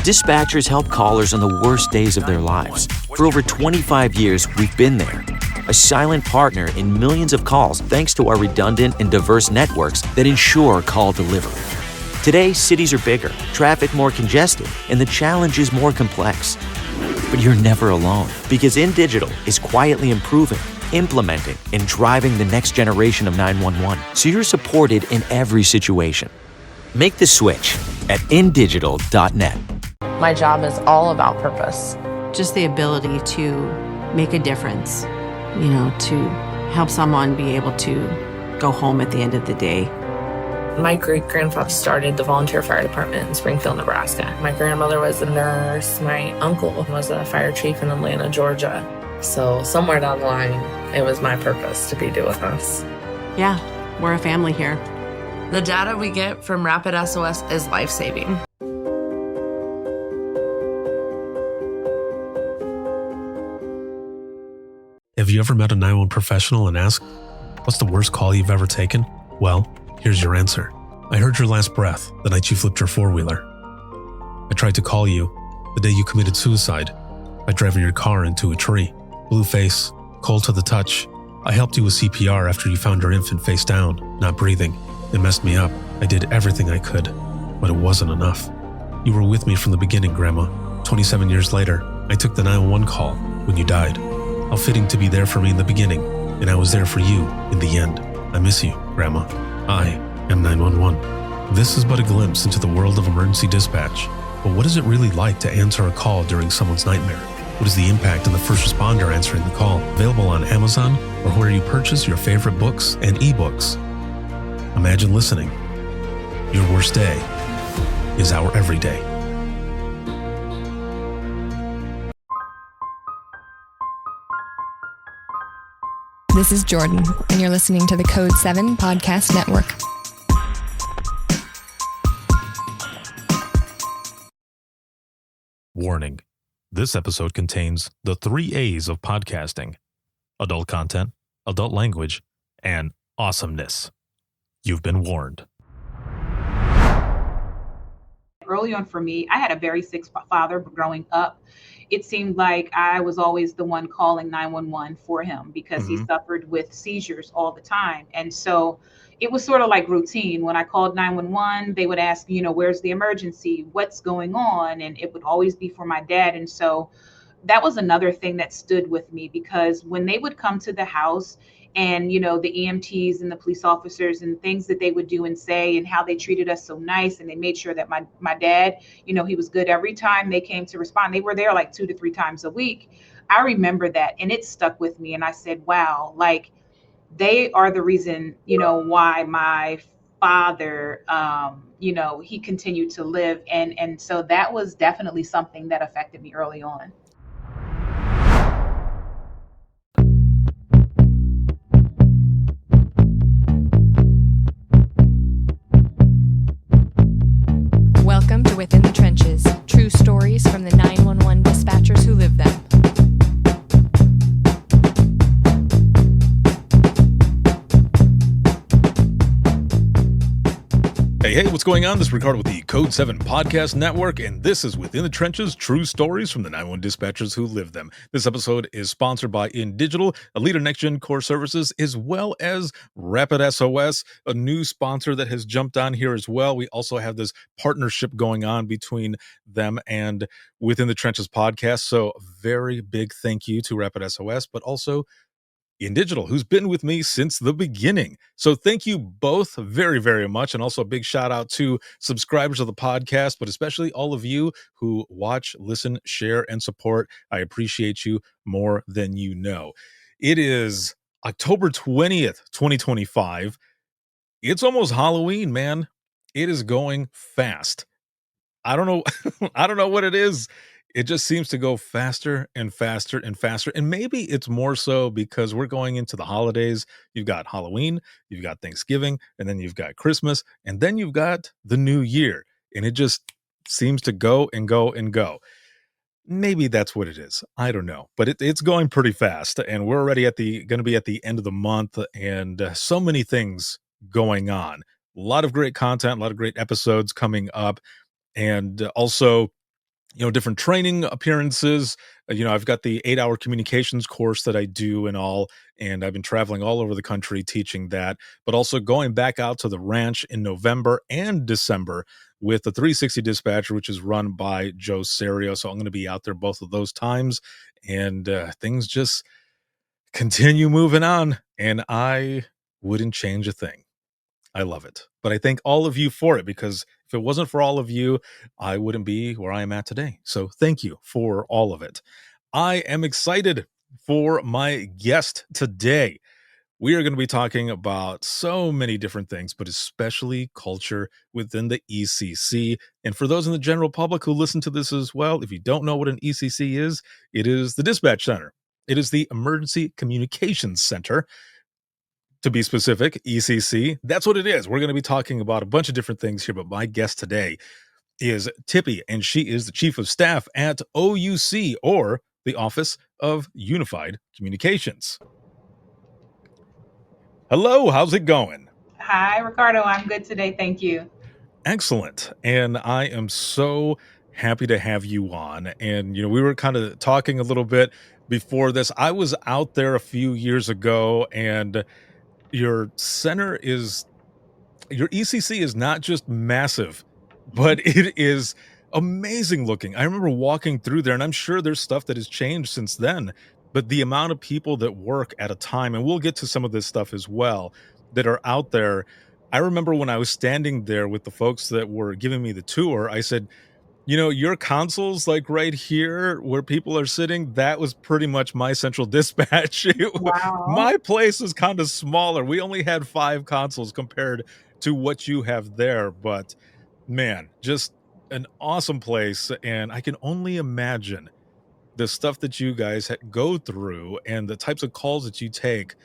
Dispatchers help callers on the worst days of their lives. For over 25 years, we've been there. A silent partner in millions of calls thanks to our redundant and diverse networks that ensure call delivery. Today, cities are bigger, traffic more congested, and the challenge is more complex. But you're never alone, because InDigital is quietly improving, implementing, and driving the next generation of 911, so you're supported in every situation. Make the switch at indigital.net. My job is all about purpose. Just the ability to make a difference, to help someone be able to go home at the end of the day. My great-grandfather started the volunteer fire department in Springfield, Nebraska. My grandmother was a nurse. My uncle was a fire chief in Atlanta, Georgia. So somewhere down the line, it was my purpose to be doing this. Yeah, we're a family here. The data we get from Rapid SOS is life-saving. Have you ever met a 911 professional and asked, what's the worst call you've ever taken? Well, here's your answer. I heard your last breath the night you flipped your four-wheeler. I tried to call you the day you committed suicide by driving your car into a tree. Blue face, cold to the touch. I helped you with CPR after you found your infant face down, not breathing. It messed me up. I did everything I could, but it wasn't enough. You were with me from the beginning, Grandma. 27 years later, I took the 911 call when you died. How fitting to be there for me in the beginning, and I was there for you in the end. I miss you, Grandma. I am 911. This is but a glimpse into the world of emergency dispatch. But what is it really like to answer a call during someone's nightmare? What is the impact of the first responder answering the call? Available on Amazon or where you purchase your favorite books and ebooks. Imagine listening. Your worst day is our everyday. This is Jordan, and you're listening to the Code 7 Podcast Network. Warning. This episode contains the 3 A's of podcasting: adult content, adult language, and awesomeness. You've been warned. Early on for me, I had a very sick father growing up. It seemed like I was always the one calling 911 for him because he suffered with seizures all the time. And so it was sort of like routine. When I called 911, they would ask, where's the emergency? What's going on? And it would always be for my dad. And so that was another thing that stood with me, because when they would come to the house and, the EMTs and the police officers and things that they would do and say and how they treated us so nice, and they made sure that my dad, he was good every time they came to respond. They were there like 2 to 3 times a week. I remember that, and it stuck with me. And I said, wow, like they are the reason, why my father, he continued to live. And so that was definitely something that affected me early on. Welcome to Within the Trenches, true stories from the 911 dispatchers who live them. Hey, what's going on? This is Ricardo with the Code 7 Podcast Network, and this is Within the Trenches, true stories from the 911 dispatchers who live them. This episode is sponsored by InDigital, a leader in next-gen core services, as well as Rapid SOS, a new sponsor that has jumped on here as well. We also have this partnership going on between them and Within the Trenches podcast, so very big thank you to Rapid SOS, but also InDigital, who's been with me since the beginning. So thank you both very, very much. And also a big shout out to subscribers of the podcast, but especially all of you who watch, listen, share, and support. I appreciate you more than you know. It is October 20th, 2025. It's almost Halloween, man. It is going fast. I don't know. I don't know what it is. It just seems to go faster and faster and faster. And maybe it's more so because we're going into the holidays. You've got Halloween, you've got Thanksgiving, and then you've got Christmas, and then you've got the new year. And it just seems to go and go and go. Maybe that's what it is. I don't know. But it's going pretty fast. And we're already going to be at the end of the month, and so many things going on. A lot of great content, a lot of great episodes coming up. And also, different training appearances. I've got the 8-hour communications course that I do and all, and I've been traveling all over the country teaching that, but also going back out to the ranch in November and December with the 360 dispatcher, which is run by Joe Serio. So I'm going to be out there both of those times, and things just continue moving on, and I wouldn't change a thing. I love it. But I thank all of you for it, because if it wasn't for all of you, I wouldn't be where I am at today. So thank you for all of it. I am excited for my guest today. We are going to be talking about so many different things, but especially culture within the ECC. And for those in the general public who listen to this as well, if you don't know what an ECC is, it is the dispatch center. It is the Emergency Communications Center. To be specific, ECC, that's what it is. We're going to be talking about a bunch of different things here, but my guest today is Tipi, and she is the Chief of Staff at OUC, or the Office of Unified Communications. Hello, how's it going? Hi, Ricardo. I'm good today. Thank you. Excellent. And I am so happy to have you on. And, we were kind of talking a little bit before this. I was out there a few years ago, and your ECC is not just massive, but it is amazing looking. I remember walking through there, and I'm sure there's stuff that has changed since then, but the amount of people that work at a time, and we'll get to some of this stuff as well, that are out there. I remember when I was standing there with the folks that were giving me the tour, I said, your consoles, like right here where people are sitting, that was pretty much my central dispatch. Wow. My place is kind of smaller. We only had 5 consoles compared to what you have there. But man, just an awesome place. And I can only imagine the stuff that you guys go through and the types of calls that you take,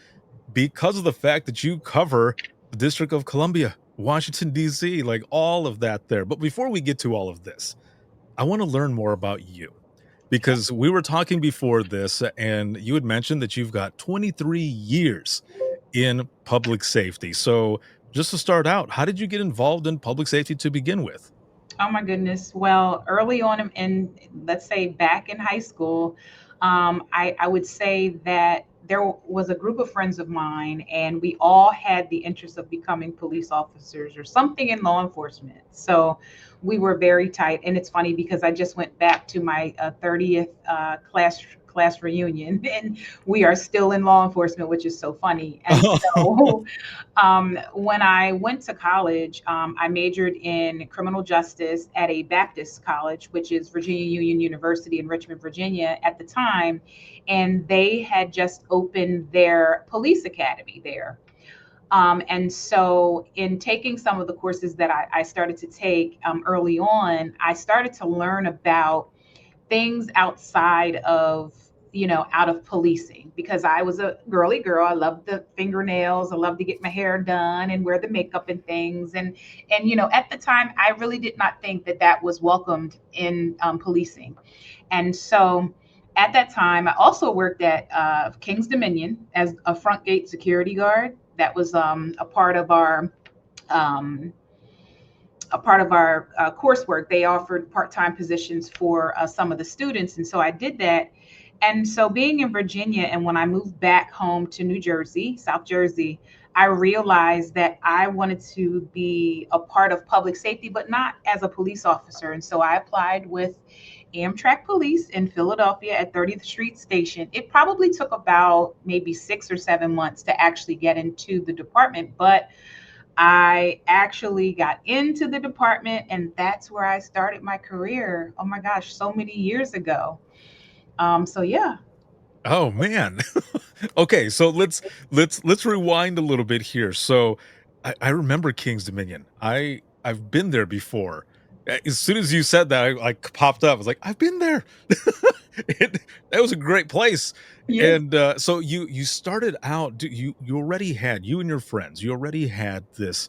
because of the fact that you cover the District of Columbia, Washington, D.C., like all of that there. But before we get to all of this, I want to learn more about you, because we were talking before this, and you had mentioned that you've got 23 years in public safety. So just to start out, how did you get involved in public safety to begin with? Oh my goodness. Well, early on in let's say back in high school, I would say that there was a group of friends of mine, and we all had the interest of becoming police officers or something in law enforcement. So we were very tight. And it's funny because I just went back to my 30th class reunion, and we are still in law enforcement, which is so funny. And so when I went to college, I majored in criminal justice at a Baptist college, which is Virginia Union University in Richmond, Virginia at the time. And they had just opened their police academy there. And so in taking some of the courses that I started to take early on, I started to learn about things outside of, out of policing, because I was a girly girl. I loved the fingernails. I loved to get my hair done and wear the makeup and things. And at the time, I really did not think that was welcomed in policing. And so at that time, I also worked at King's Dominion as a front gate security guard. That was a part of our coursework. They offered part-time positions for some of the students, and so I did that. And so being in Virginia, and when I moved back home to New Jersey, South Jersey, I realized that I wanted to be a part of public safety, but not as a police officer. And so I applied with Amtrak Police in Philadelphia at 30th Street Station. It probably took about maybe 6 or 7 months to actually get into the department, but I actually got into the department, and that's where I started my career. Oh my gosh, so many years ago. So yeah. Oh man. Okay, so let's rewind a little bit here. So I remember King's Dominion. I've been there before. As soon as you said that, I popped up. I was like, I've been there. That was a great place. Yeah. And so you started out. You already had, you and your friends, you already had this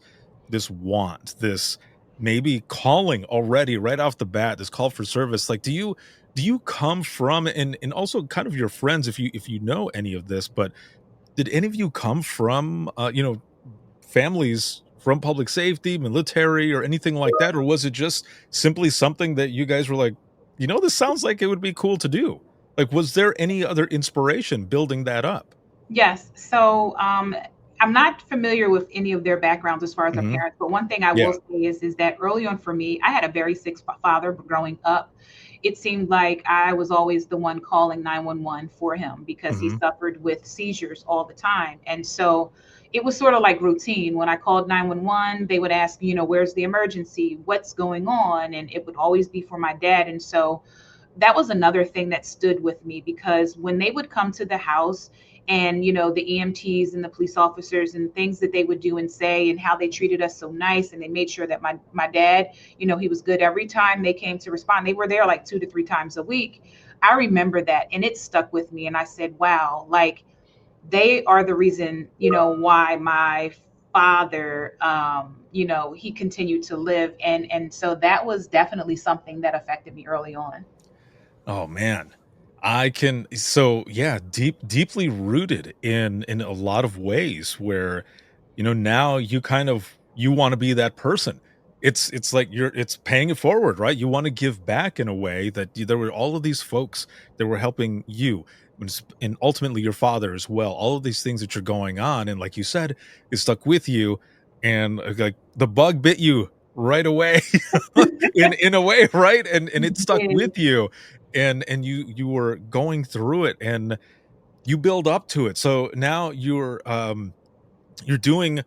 want, this maybe calling already right off the bat, this call for service. Like, do you come from, and also kind of your friends, if you know any of this, but did any of you come from families from public safety, military, or anything like that? Or was it just simply something that you guys were like, This sounds like it would be cool to do. Like, was there any other inspiration building that up? Yes. So I'm not familiar with any of their backgrounds as far as their Hmm. parents, but one thing I will Yeah. say is that early on for me, I had a very sick father growing up. It seemed like I was always the one calling 911 for him because he Hmm. suffered with seizures all the time. And so it was sort of like routine. When I called 911, they would ask, where's the emergency? What's going on? And it would always be for my dad. And so that was another thing that stood with me because when they would come to the house and the EMTs and the police officers and things that they would do and say and how they treated us so nice and they made sure that my dad, he was good every time they came to respond. They were there like 2 to 3 times a week. I remember that and it stuck with me and I said, wow, like they are the reason, why my father he continued to live, and so that was definitely something that affected me early on. Oh man. I can so yeah, deeply rooted in a lot of ways where now you want to be that person. It's like it's paying it forward, right? You want to give back in a way that there were all of these folks that were helping you and ultimately your father as well. All of these things that you're going on and like you said, it stuck with you and like the bug bit you right away in a way, right? And it stuck Yeah. with you and you were going through it and you build up to it. So now you're doing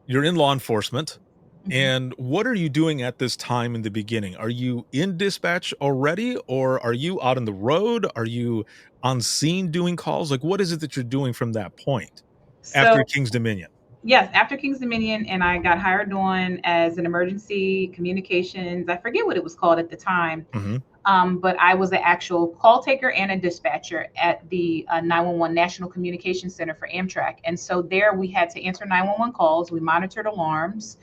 you're in law enforcement. Mhm. And what are you doing at this time in the beginning? Are you in dispatch already or are you out on the road? Are you on scene doing calls? Like what is it that you're doing from that point after So King's Dominion? yes, after King's Dominion, and I got hired on as an emergency communications. I forget what it was called at the time, Mhm. but I was an actual call taker and a dispatcher at the 911 National Communication Center for Amtrak. And so there we had to answer 911 calls, we monitored alarms,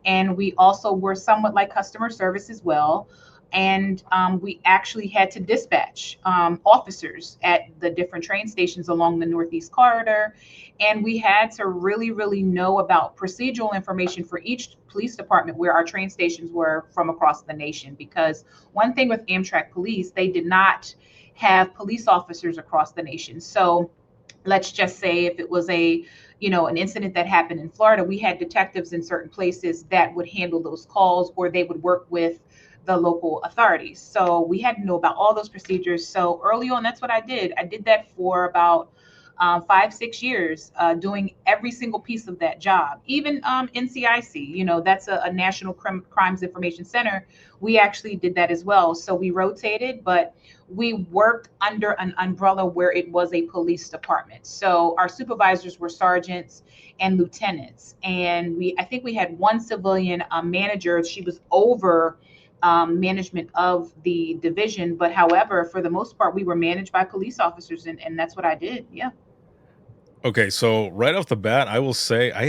and we also were somewhat like customer service as well. And we actually had to dispatch officers at the different train stations along the Northeast Corridor. And we had to really, really know about procedural information for each police department where our train stations were from across the nation. Because one thing with Amtrak police, they did not have police officers across the nation. So let's just say if it was an incident that happened in Florida, we had detectives in certain places that would handle those calls or they would work with the local authorities. So we had to know about all those procedures. So early on, that's what I did that for about 5, 6 years, doing every single piece of that job. Even NCIC, that's a National Crimes Information Center. We actually did that as well. So we rotated, but we worked under an umbrella where it was a police department. So our supervisors were sergeants and lieutenants. And I think we had one civilian manager. She was over management of the division. But however, for the most part, we were managed by police officers. And that's what I did. Yeah. Okay, so right off the bat, I will say I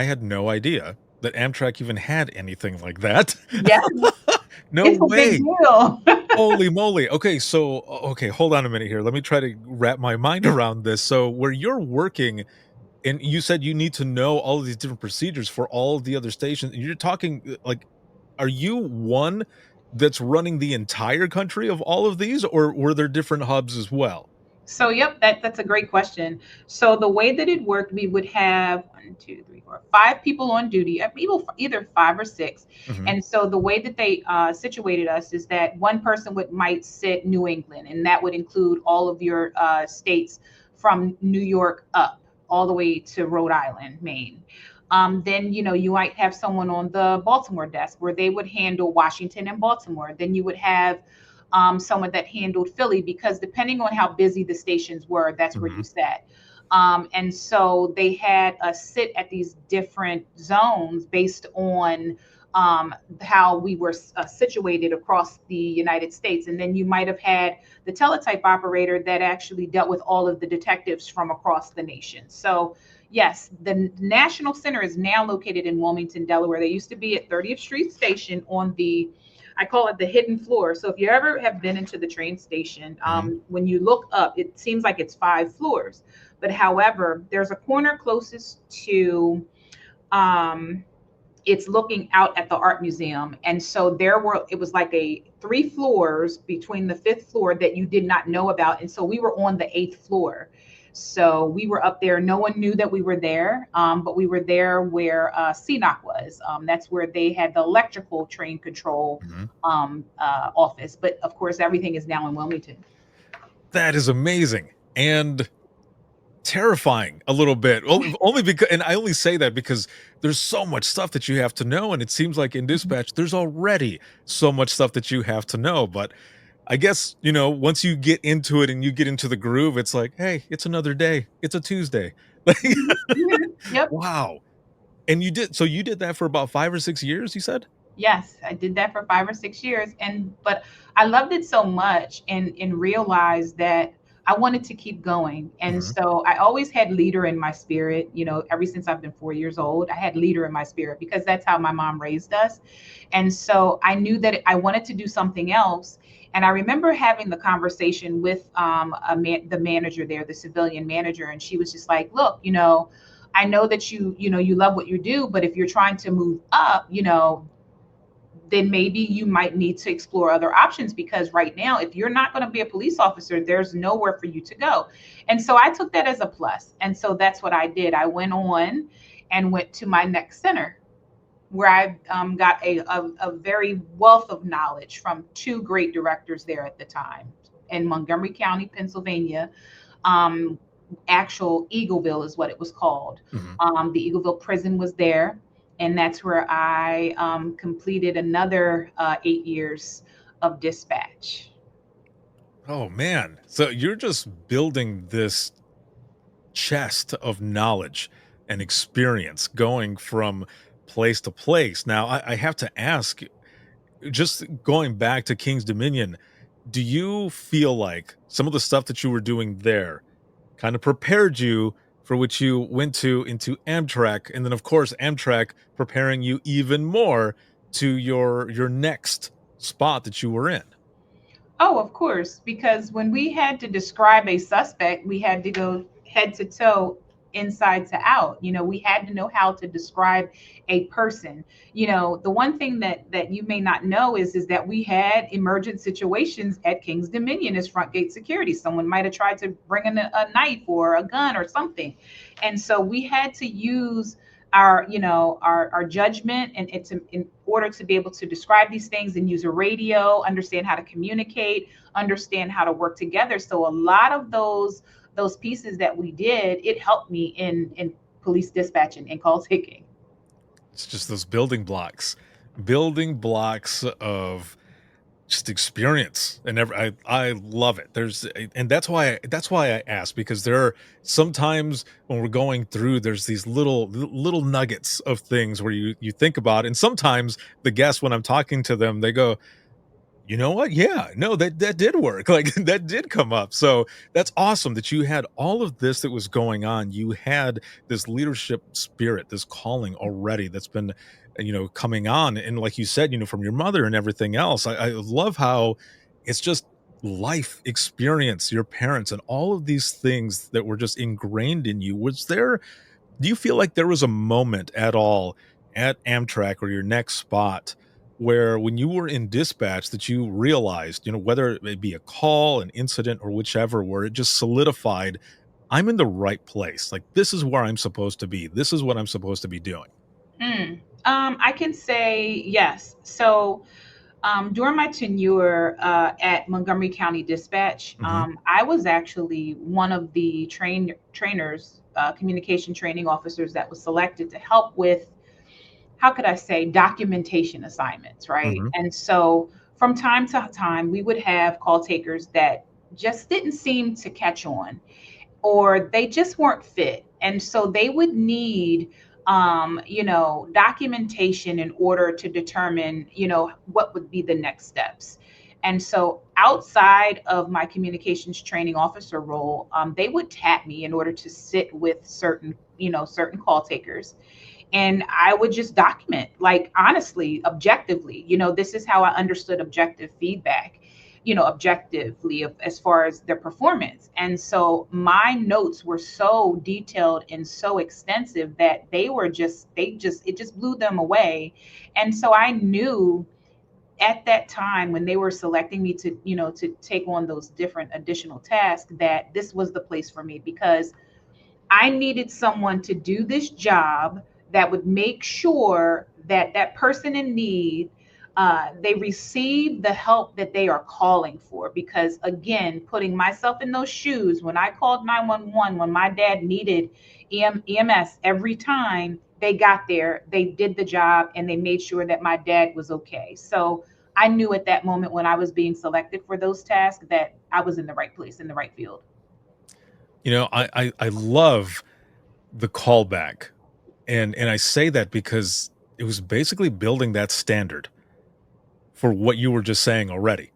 had no idea that Amtrak even had anything like that. Yeah. No It's a big way. deal. Holy moly. Okay, so okay, hold on a minute here. Let me try to wrap my mind around this. So where you're working and you said you need to know all of these different procedures for all of the other stations. And you're talking like are you one that's running the entire country of all of these or were there different hubs as well? So, yep, that's a great question. So, the way that it worked, we would have 1, 2, 3, 4, 5 people on duty, either 5 or 6. Mhm. And so, the way that they situated us is that one person might sit New England, and that would include all of your states from New York up all the way to Rhode Island, Maine. Then, you might have someone on the Baltimore desk where they would handle Washington and Baltimore. Then you would have someone that handled Philly because depending on how busy the stations were, that's where you Mhm. sat. And so they had us sit at these different zones based on how we were situated across the United States. And then you might have had the teletype operator that actually dealt with all of the detectives from across the nation. So, yes, the National Center is now located in Wilmington, Delaware. They used to be at 30th Street Station on I call it the hidden floor. So if you ever have been into the train station, Mhm. when you look up, it seems like it's 5 floors. But however, there's a corner closest to um, it's looking out at the art museum, and so it was like three floors between the fifth floor that you did not know about. And so we were on the eighth floor. So we were up there. No one knew that we were there, but we were there where CNOC was. That's where they had the electrical train control office. But of course, everything is now in Wilmington. That is amazing and terrifying a little bit. Only because, and I only say that because there's so much stuff that you have to know, and it seems like in dispatch there's already so much stuff that you have to know. But I guess, once you get into it and you get into the groove, it's like, hey, it's another day. It's a Tuesday. Like, Yep. wow. And you did that for about 5 or 6 years, you said? Yes, I did that for 5 or 6 years. But I loved it so much and realized that I wanted to keep going. And so I always had leader in my spirit, ever since I've been 4 years old, I had leader in my spirit because that's how my mom raised us. And so I knew that I wanted to do something else. And I remember having the conversation with the manager there, the civilian manager, and she was just like, look, I know that you love what you do, but if you're trying to move up, then maybe you might need to explore other options, because right now, if you're not going to be a police officer, there's nowhere for you to go. And so I took that as a plus. And so that's what I did. I went on and went to my next center, where I got a very wealth of knowledge from two great directors there at the time in Montgomery County, Pennsylvania. Actual Eagleville is what it was called. The Eagleville prison was there. And that's where I completed another 8 years of dispatch. Oh, man. So you're just building this chest of knowledge and experience going from place to place. Now, I have to ask, just going back to King's Dominion, do you feel like some of the stuff that you were doing there kind of prepared you for which you went into Amtrak, and then of course Amtrak preparing you even more to your next spot that you were in? Oh, of course, because when we had to describe a suspect, we had to go head to toe, inside to out. We had to know how to describe a person. The one thing that you may not know is that we had emergent situations at King's Dominion as front gate security. Someone might have tried to bring in a knife or a gun or something. And so we had to use our judgment and in order to be able to describe these things, and use a radio, understand how to communicate, understand how to work together. So a lot of those pieces that we did, it helped me in police dispatching and call taking. It's just those building blocks of just experience, and I love it. And that's why I asked, because there are sometimes when we're going through, there's these little nuggets of things where you think about, and sometimes the guests, when I'm talking to them, they go, you know what? Yeah, no, that did work. Like, that did come up. So that's awesome that you had all of this that was going on. You had this leadership spirit, this calling already that's been, coming on. And like you said, from your mother and everything else, I love how it's just life experience, your parents, and all of these things that were just ingrained in you. Do you feel like there was a moment at all at Amtrak or your next spot where, when you were in dispatch, that you realized, whether it may be a call, an incident, or whichever, where it just solidified, I'm in the right place. Like, this is where I'm supposed to be. This is what I'm supposed to be doing. I can say yes. So during my tenure at Montgomery County Dispatch, I was actually one of the trainers, communication training officers that was selected to help with, how could I say, documentation assignments, right? And so from time to time, we would have call takers that just didn't seem to catch on, or they just weren't fit. And so they would need, documentation in order to determine, what would be the next steps. And so outside of my communications training officer role, they would tap me in order to sit with certain call takers. And I would just document, like, honestly, objectively, this is how I understood objective feedback, objectively, as far as their performance. And so my notes were so detailed and so extensive that it just blew them away. And so I knew at that time when they were selecting me to, to take on those different additional tasks, that this was the place for me, because I needed someone to do this job that would make sure that that person in need, they receive the help that they are calling for. Because again, putting myself in those shoes, when I called 911, when my dad needed EMS, every time they got there, they did the job and they made sure that my dad was okay. So I knew at that moment when I was being selected for those tasks that I was in the right place, in the right field. I love the callback, and I say that because it was basically building that standard for what you were just saying already,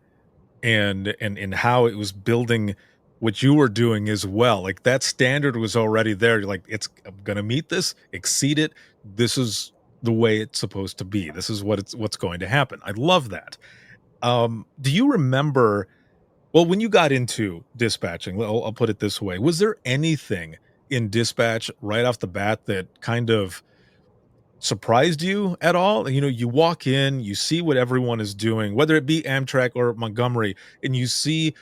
and how it was building what you were doing as well. Like that standard was already there. You're like, I'm gonna meet this, exceed it. This is the way it's supposed to be. This is what's going to happen. I love that. Do you remember? Well, when you got into dispatching, I'll put it this way: was there anything in dispatch right off the bat that kind of surprised you at all? You walk in, you see what everyone is doing, whether it be Amtrak or Montgomery, and you see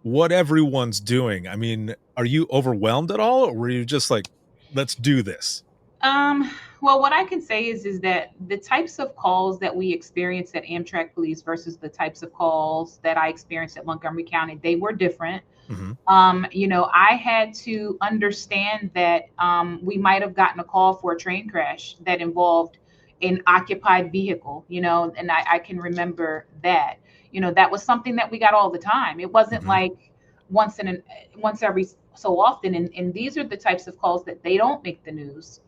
what everyone's doing. I mean, are you overwhelmed at all, or were you just like, let's do this? Um, well, what I can say is that the types of calls that we experienced at Amtrak Police versus the types of calls that I experienced at Montgomery County, they were different. Hmm. I had to understand that we might have gotten a call for a train crash that involved an occupied vehicle, and I can remember that. That was something that we got all the time. It wasn't Hmm. like once every so often. And these are the types of calls that they don't make the news,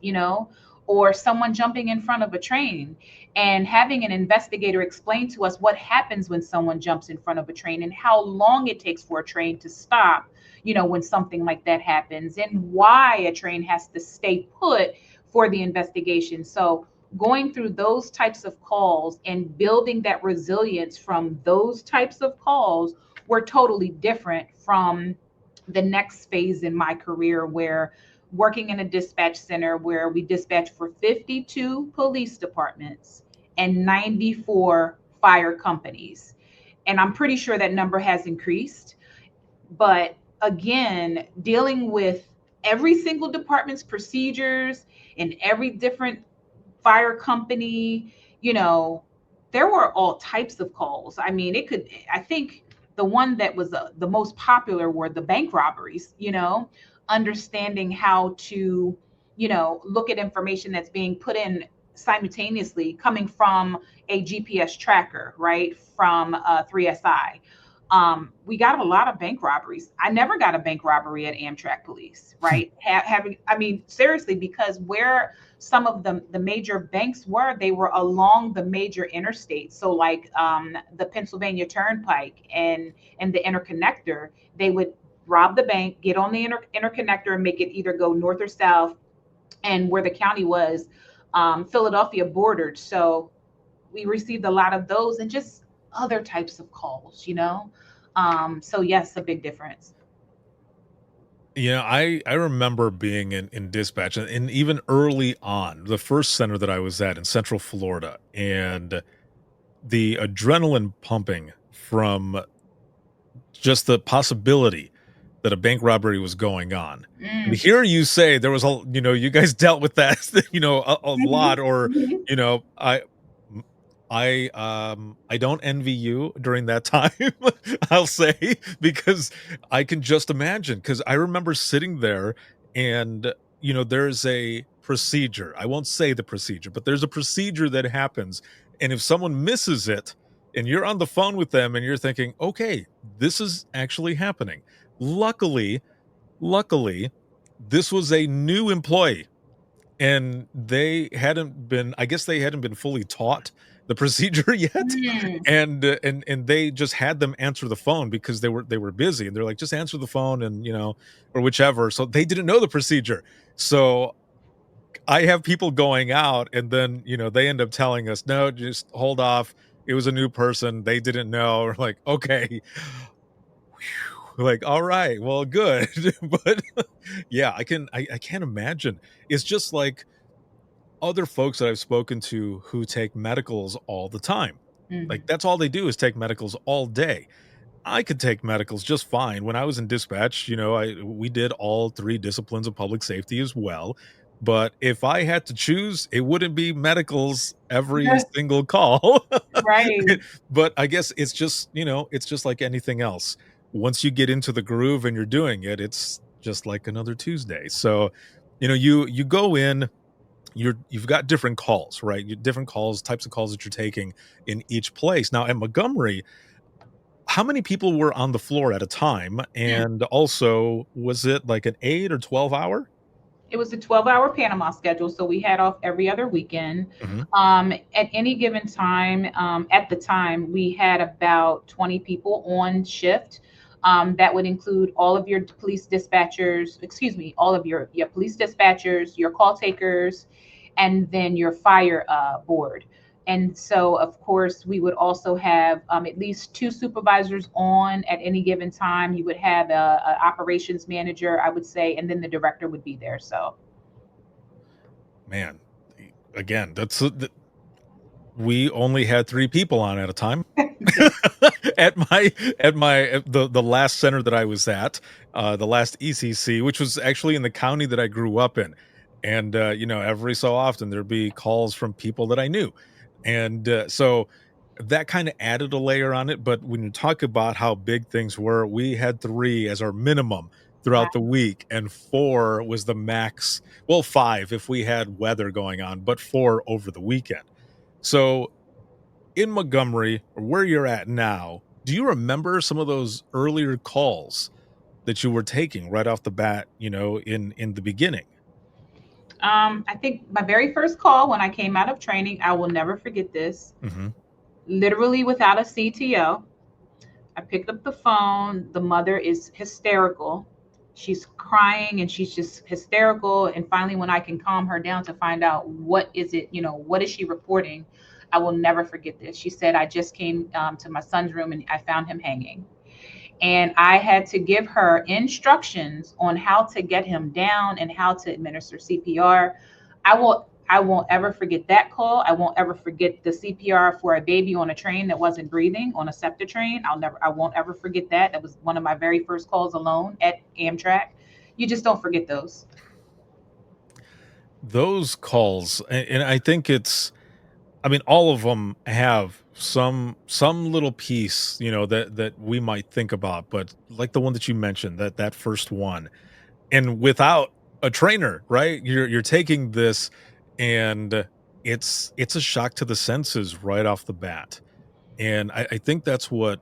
or someone jumping in front of a train and having an investigator explain to us what happens when someone jumps in front of a train and how long it takes for a train to stop, when something like that happens, and why a train has to stay put for the investigation. So going through those types of calls and building that resilience from those types of calls were totally different from the next phase in my career, where working in a dispatch center where we dispatch for 52 police departments and 94 fire companies. And I'm pretty sure that number has increased. But again, dealing with every single department's procedures and every different fire company, there were all types of calls. I mean, I think the one that was the most popular were the bank robberies, understanding how to, look at information that's being put in simultaneously coming from a GPS tracker, right? From 3SI. We got a lot of bank robberies. I never got a bank robbery at Amtrak Police, right? I mean, seriously, because where some of the major banks were, they were along the major interstates. So like the Pennsylvania Turnpike and the interconnector, they would rob the bank, get on the interconnector and make it either go north or south. And where the county was, Philadelphia bordered. So we received a lot of those and just other types of calls, so yes, a big difference. Yeah, I remember being in dispatch, and even early on, the first center that I was at in Central Florida, and the adrenaline pumping from just the possibility that a bank robbery was going on. And Mm. hearing you say there was you guys dealt with that, a Mhm. lot, or, Mhm. you know, I, I don't envy you during that time, I'll say, because I can just imagine. Because I remember sitting there and, there's a procedure. I won't say the procedure, but there's a procedure that happens. And if someone misses it and you're on the phone with them and you're thinking, okay, this is actually happening. Luckily, luckily, this was a new employee and I guess they hadn't been fully taught the procedure yet, Mm. and they just had them answer the phone because they were busy, and they're like, just answer the phone, and or whichever. So they didn't know the procedure. So I have people going out, and then they end up telling us, no, just hold off. It was a new person. They didn't know. We're like, okay. Whew. Like, all right, well, good. But yeah, I can't imagine. It's just like other folks that I've spoken to who take medicals all the time. Mhm. Like, that's all they do is take medicals all day. I could take medicals just fine. When I was in dispatch, we did all 3 disciplines of public safety as well, but if I had to choose, it wouldn't be medicals every single call. Right. But I guess it's just like anything else. Once you get into the groove and you're doing it, it's just like another Tuesday. So, you go in, you've got different calls, right? Different calls, types of calls that you're taking in each place. Now, at Montgomery, how many people were on the floor at a time? And also, was it like an 8 or 12 hour? It was a 12-hour Panama schedule, so we had off every other weekend. Mhm. At any given time, at the time, we had about 20 people on shift. That would include all of your police dispatchers, excuse me, all of your police dispatchers, your call takers, and then your fire board. And so, of course, we would also have at least 2 supervisors on at any given time. You would have a operations manager, I would say, and then the director would be there. So, Man, again, we only had 3 people on at a time. yeah. At the last center that I was at, the last ECC, which was actually in the county that I grew up in. And, every so often there'd be calls from people that I knew. And, so that kinda added a layer on it, but when you talk about how big things were, we had 3 as our minimum throughout the week, and 4 was the max. Well, 5 if we had weather going on, but 4 over the weekend. So, in Montgomery, or where you're at now, do you remember some of those earlier calls that you were taking right off the bat, in the beginning? I think my very first call when I came out of training, I will never forget this. Mhm. Literally without a CTO, I picked up the phone. The mother is hysterical. She's crying and she's just hysterical. And finally, when I can calm her down to find out what is it, what is she reporting, I will never forget this. She said, I just came to my son's room and I found him hanging. And I had to give her instructions on how to get him down and how to administer CPR. I won't ever forget that call. I won't ever forget the CPR for a baby on a train that wasn't breathing on a SEPTA train. I won't ever forget that. That was one of my very first calls alone at Amtrak. You just don't forget those. Those calls, and I think all of them have some little piece, that we might think about, but like the one that you mentioned, that first one, and without a trainer, right? You're taking this, and it's a shock to the senses right off the bat. And I think that's what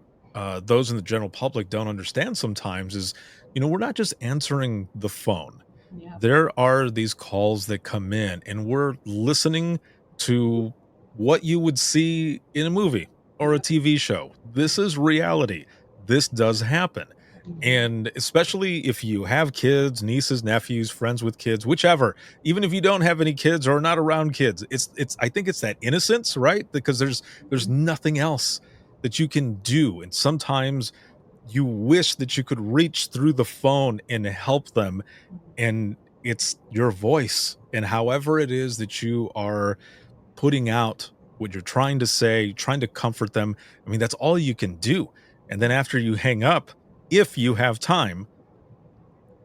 those in the general public don't understand sometimes is, we're not just answering the phone. Yeah. There are these calls that come in, and we're listening to what you would see in a movie or a TV show. This is reality. This does happen. Mhm. And especially if you have kids, nieces, nephews, friends with kids, whichever, even if you don't have any kids or are not around kids, it's I think it's that innocence, right? Because there's nothing else that you can do. And sometimes you wish that you could reach through the phone and help them, and it's your voice and however it is that you are putting out what you're trying to say, trying to comfort them. That's all you can do. And then after you hang up, if you have time,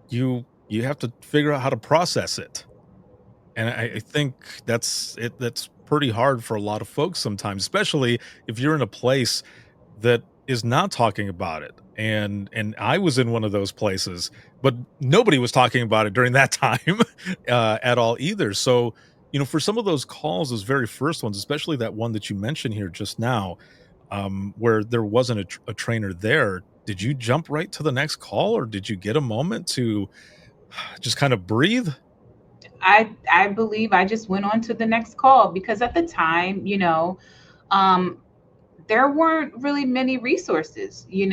you have to figure out how to process it. And I think that's pretty hard for a lot of folks sometimes, especially if you're in a place that is not talking about it. And I was in one of those places, but nobody was talking about it during that time at all either. So, for some of those calls, those very first ones, especially that one that you mentioned here just now, where there wasn't a trainer there, did you jump right to the next call, or did you get a moment to just kind of breathe? I believe I just went on to the next call because at the time, um, there weren't really many resources. We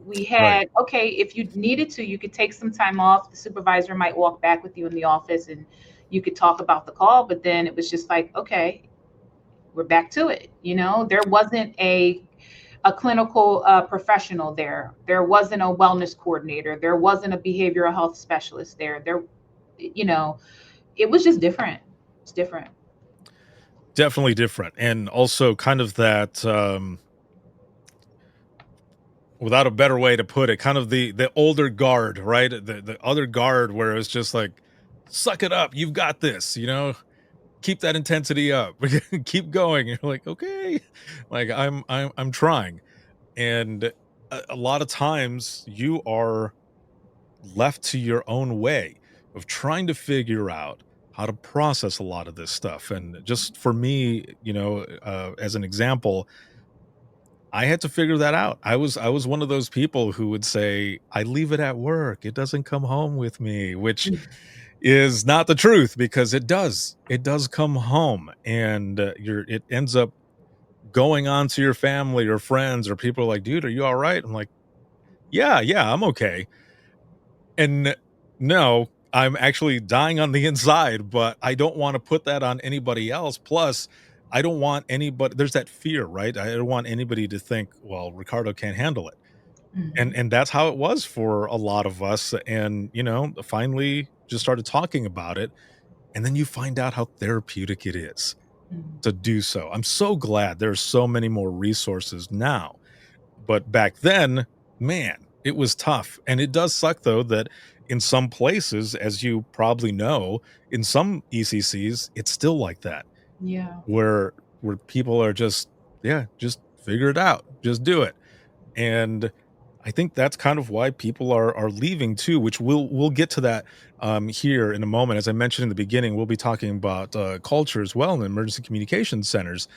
Right. had, okay, if you needed to, you could take some time off. The supervisor might walk back with you in the office and you could talk about the call, but then it was just like, okay, we're back to it. There wasn't a clinical professional there. There wasn't a wellness coordinator. There wasn't a behavioral health specialist there. You know, it was just different. It's different. Definitely different. And also kind of that, without a better way to put it, kind of the older guard, right? The other guard where it's just like, suck it up, you've got this, keep that intensity up, keep going. You're like, okay, like I'm trying. And a lot of times you are left to your own way of trying to figure out how to process a lot of this stuff. And just for me, as an example, I had to figure that out. I was one of those people who would say, "I leave it at work. It doesn't come home with me," which is not the truth because it does. It does come home, and it ends up going on to your family or friends or people are like, "Dude, are you all right?" I'm like, "Yeah, yeah, I'm okay." And no, I'm actually dying on the inside, but I don't want to put that on anybody else. Plus, I don't want anybody, there's that fear, right? I don't want anybody to think, well, Ricardo can't handle it. And Mhm. and that's how it was for a lot of us. And, finally just started talking about it. And then you find out how therapeutic it is Mhm. to do so. I'm so glad there's so many more resources now, but back then, man, it was tough. And it does suck though that in some places, as you probably know, in some ECCs, it's still like that, Yeah. where people are just, yeah, just figure it out, just do it. And I think that's kind of why people are leaving too, which we'll get to that here in a moment. As I mentioned in the beginning, we'll be talking about culture as well in emergency communication centers.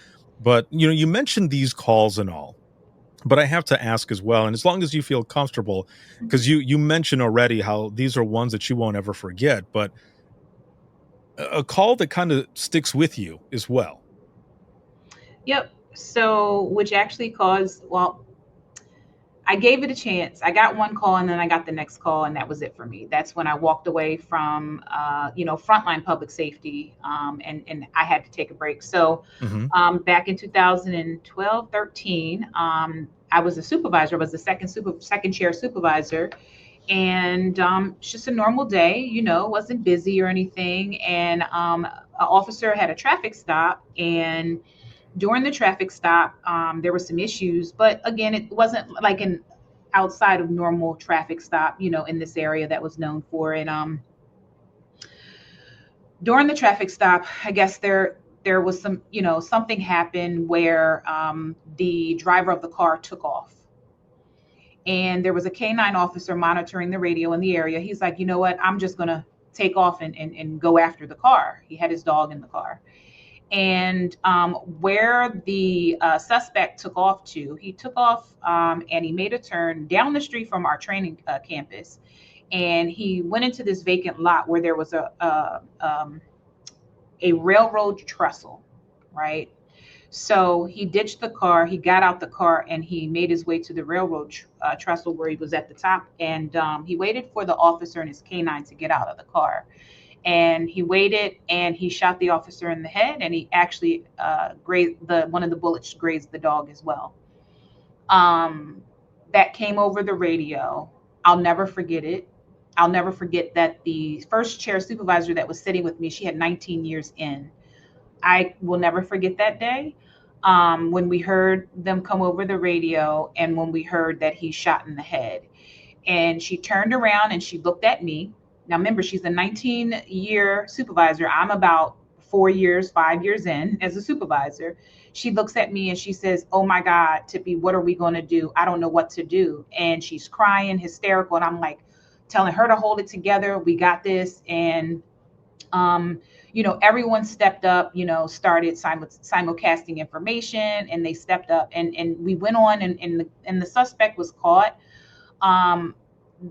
But you mentioned these calls and all, but I have to ask as well, and as long as you feel comfortable, Mhm. because you mentioned already how these are ones that you won't ever forget, but a call that kind of sticks with you as well. Yep. So, which actually caused, well, I gave it a chance. I got one call and then I got the next call, and that was it for me. That's when I walked away from, frontline public safety, and I had to take a break. So, Hmm. back in 2012, 13, I was a supervisor. I was the second chair supervisor, and it's just a normal day. Wasn't busy or anything. And an officer had a traffic stop, and during the traffic stop, there were some issues, but again, it wasn't like an outside of normal traffic stop, in this area that was known for it. During the traffic stop, I guess there was something happened where the driver of the car took off, and there was a K9 officer monitoring the radio in the area. He's like, you know what, I'm just gonna take off and go after the car. He had his dog in the car. And where the suspect took off to, he took off, and he made a turn down the street from our training campus, and he went into this vacant lot where there was a railroad trestle, right? So he ditched the car, he got out the car, and he made his way to the railroad trestle where he was at the top. And he waited for the officer and his canine to get out of the car. And he waited and he shot the officer in the head, and he actually grazed one of the bullets grazed the dog as well. Um, that came over the radio. I'll never forget it. I'll never forget that the first chair supervisor that was sitting with me, she had 19 years in. I will never forget that day, when we heard them come over the radio and when we heard that he shot in the head. And she turned around and she looked at me. Now, remember, she's a 19-year supervisor. I'm about 4 years, 5 years in as a supervisor. She looks at me and she says, "Oh my God, Tippy, what are we going to do? I don't know what to do." And she's crying, hysterical. And I'm like telling her to hold it together. We got this. And everyone stepped up, started simulcasting information, and they stepped up, and we went on, and the suspect was caught. Um,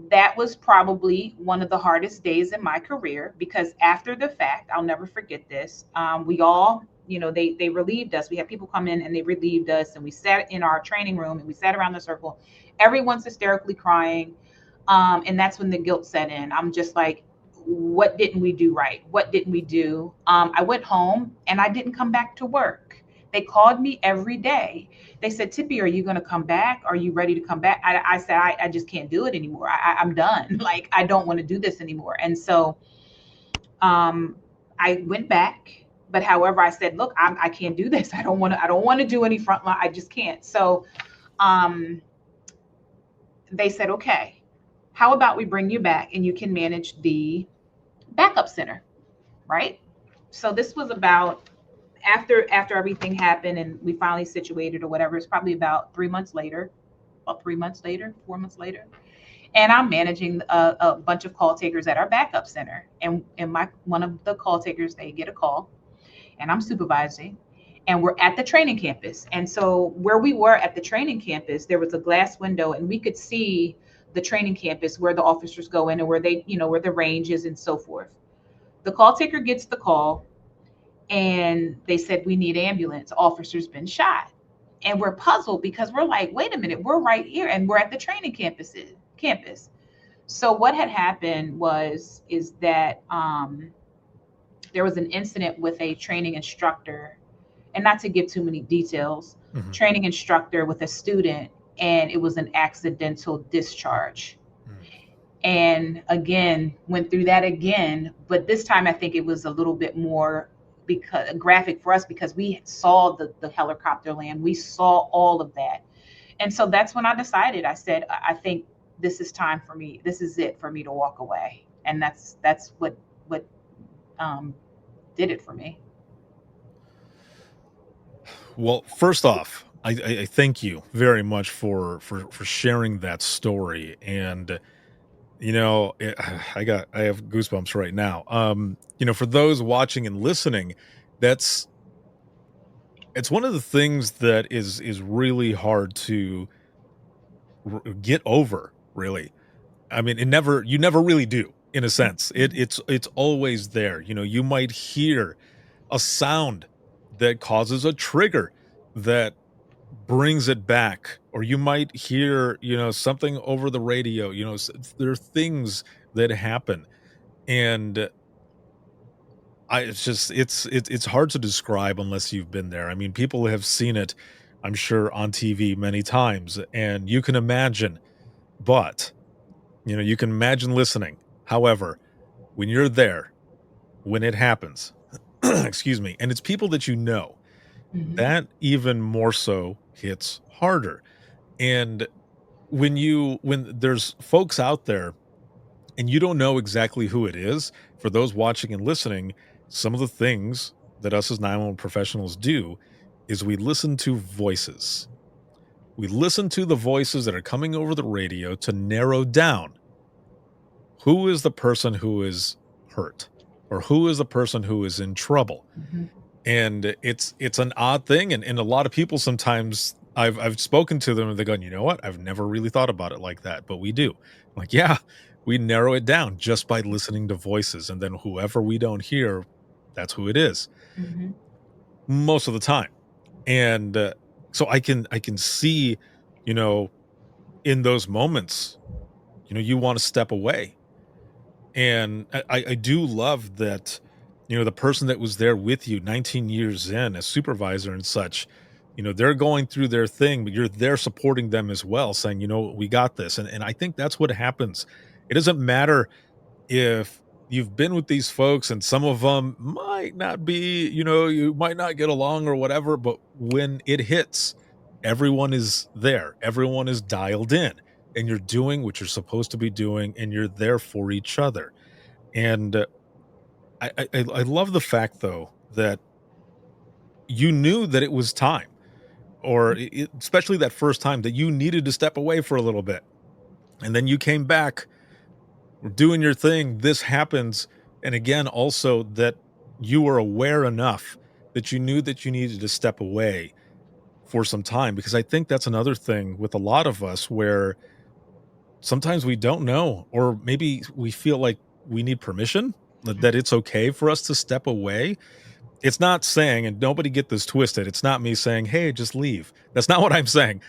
that was probably one of the hardest days in my career, because after the fact, I'll never forget this. We all, they relieved us. We had people come in and they relieved us, and we sat in our training room and we sat around the circle. Everyone's hysterically crying. And that's when the guilt set in. I'm just like, what didn't we do right? What didn't we do? I went home and I didn't come back to work. They called me every day. They said, "Tippy, are you going to come back? Are you ready to come back?" I said, I just can't do it anymore. I'm done. Like, I don't want to do this anymore. And so, I went back. But however, I said, look, I can't do this. I don't want to do any frontline. I just can't. So they said, okay, how about we bring you back and you can manage the backup center, right? So this was about after everything happened and we finally situated or whatever. It's probably about 4 months later. And I'm managing a bunch of call takers at our backup center. And one of the call takers, they get a call, and I'm supervising, and we're at the training campus. And so where we were at the training campus, there was a glass window, and we could see the training campus where the officers go in and where they, where the range is and so forth. The call taker gets the call, and they said, we need ambulance. Officer's been shot. And we're puzzled because we're like, wait a minute, we're right here and we're at the training campus. So what had happened is that there was an incident with a training instructor, and not to give too many details, training instructor with a student, and it was an accidental discharge. And again, went through that again, but this time I think it was a little bit more graphic for us because we saw the helicopter land. We saw all of that. And so that's when I decided, I said, I think this is time for me. This is it for me to walk away. And that's what did it for me. Well, first off, I thank you very much for sharing that story. And I have goosebumps right now. For those watching and listening, it's one of the things that is really hard to get over, really. I mean, you never really do, in a sense. It's always there. You might hear a sound that causes a trigger that brings it back, or you might hear something over the radio. There are things that happen, and it's hard to describe unless you've been there. I mean, people have seen it, I'm sure, on TV many times, and you can imagine, but you can imagine listening. However, when you're there, when it happens, excuse me, and it's people that that even more so hits harder. And when there's folks out there and you don't know exactly who it is, for those watching and listening, some of the things that us as 911 professionals do is we listen to voices. We listen to the voices that are coming over the radio to narrow down who is the person who is hurt or who is the person who is in trouble. And it's an odd thing. And a lot of people, sometimes I've spoken to them and they're going, you know what? I've never really thought about it like that, but we do. I'm like, yeah, we narrow it down just by listening to voices. And then whoever we don't hear, that's who it is most of the time. And so I can see, in those moments, you want to step away. And I do love that, the person that was there with you 19 years in as supervisor and such, they're going through their thing, but you're there supporting them as well, saying, we got this. And I think that's what happens. It doesn't matter if you've been with these folks and some of them might not be, you might not get along or whatever, but when it hits, everyone is there. Everyone is dialed in, and you're doing what you're supposed to be doing, and you're there for each other. And I love the fact, though, that you knew that it was time, or especially that first time, that you needed to step away for a little bit. And then you came back, doing your thing. This happens. And again, also that you were aware enough that you knew that you needed to step away for some time, because I think that's another thing with a lot of us where sometimes we don't know, or maybe we feel like we need permission, that it's okay for us to step away. It's not saying, and nobody get this twisted, it's not me saying, hey, just leave. That's not what I'm saying.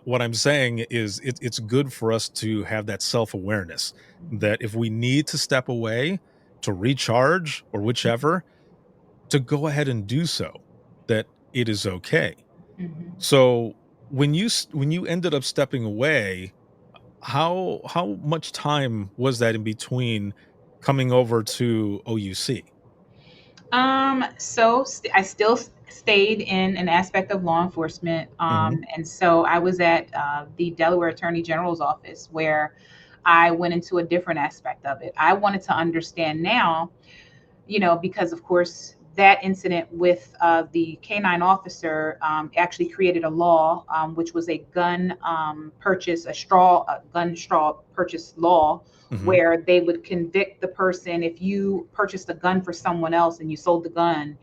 What I'm saying is it's good for us to have that self-awareness that if we need to step away to recharge or whichever, to go ahead and do so, that it is okay. So when you ended up stepping away, how much time was that in between coming over to OUC? I still stayed in an aspect of law enforcement. Hmm. And so I was at the Delaware Attorney General's office where I went into a different aspect of it. I wanted to understand now, because of course that incident with the canine officer actually created a law, which was a gun gun straw purchase law, Hmm. where they would convict the person if you purchased a gun for someone else and you sold the gun.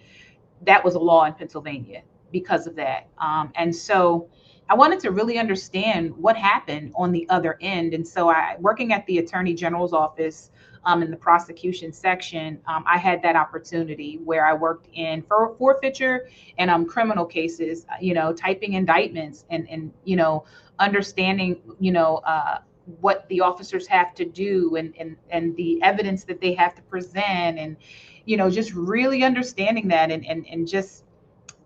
That was a law in Pennsylvania because of that. And so I wanted to really understand what happened on the other end. And so working at the Attorney General's office in the prosecution section, I had that opportunity where I worked in for forfeiture and criminal cases, typing indictments and understanding, what the officers have to do and the evidence that they have to present and just really understanding that and just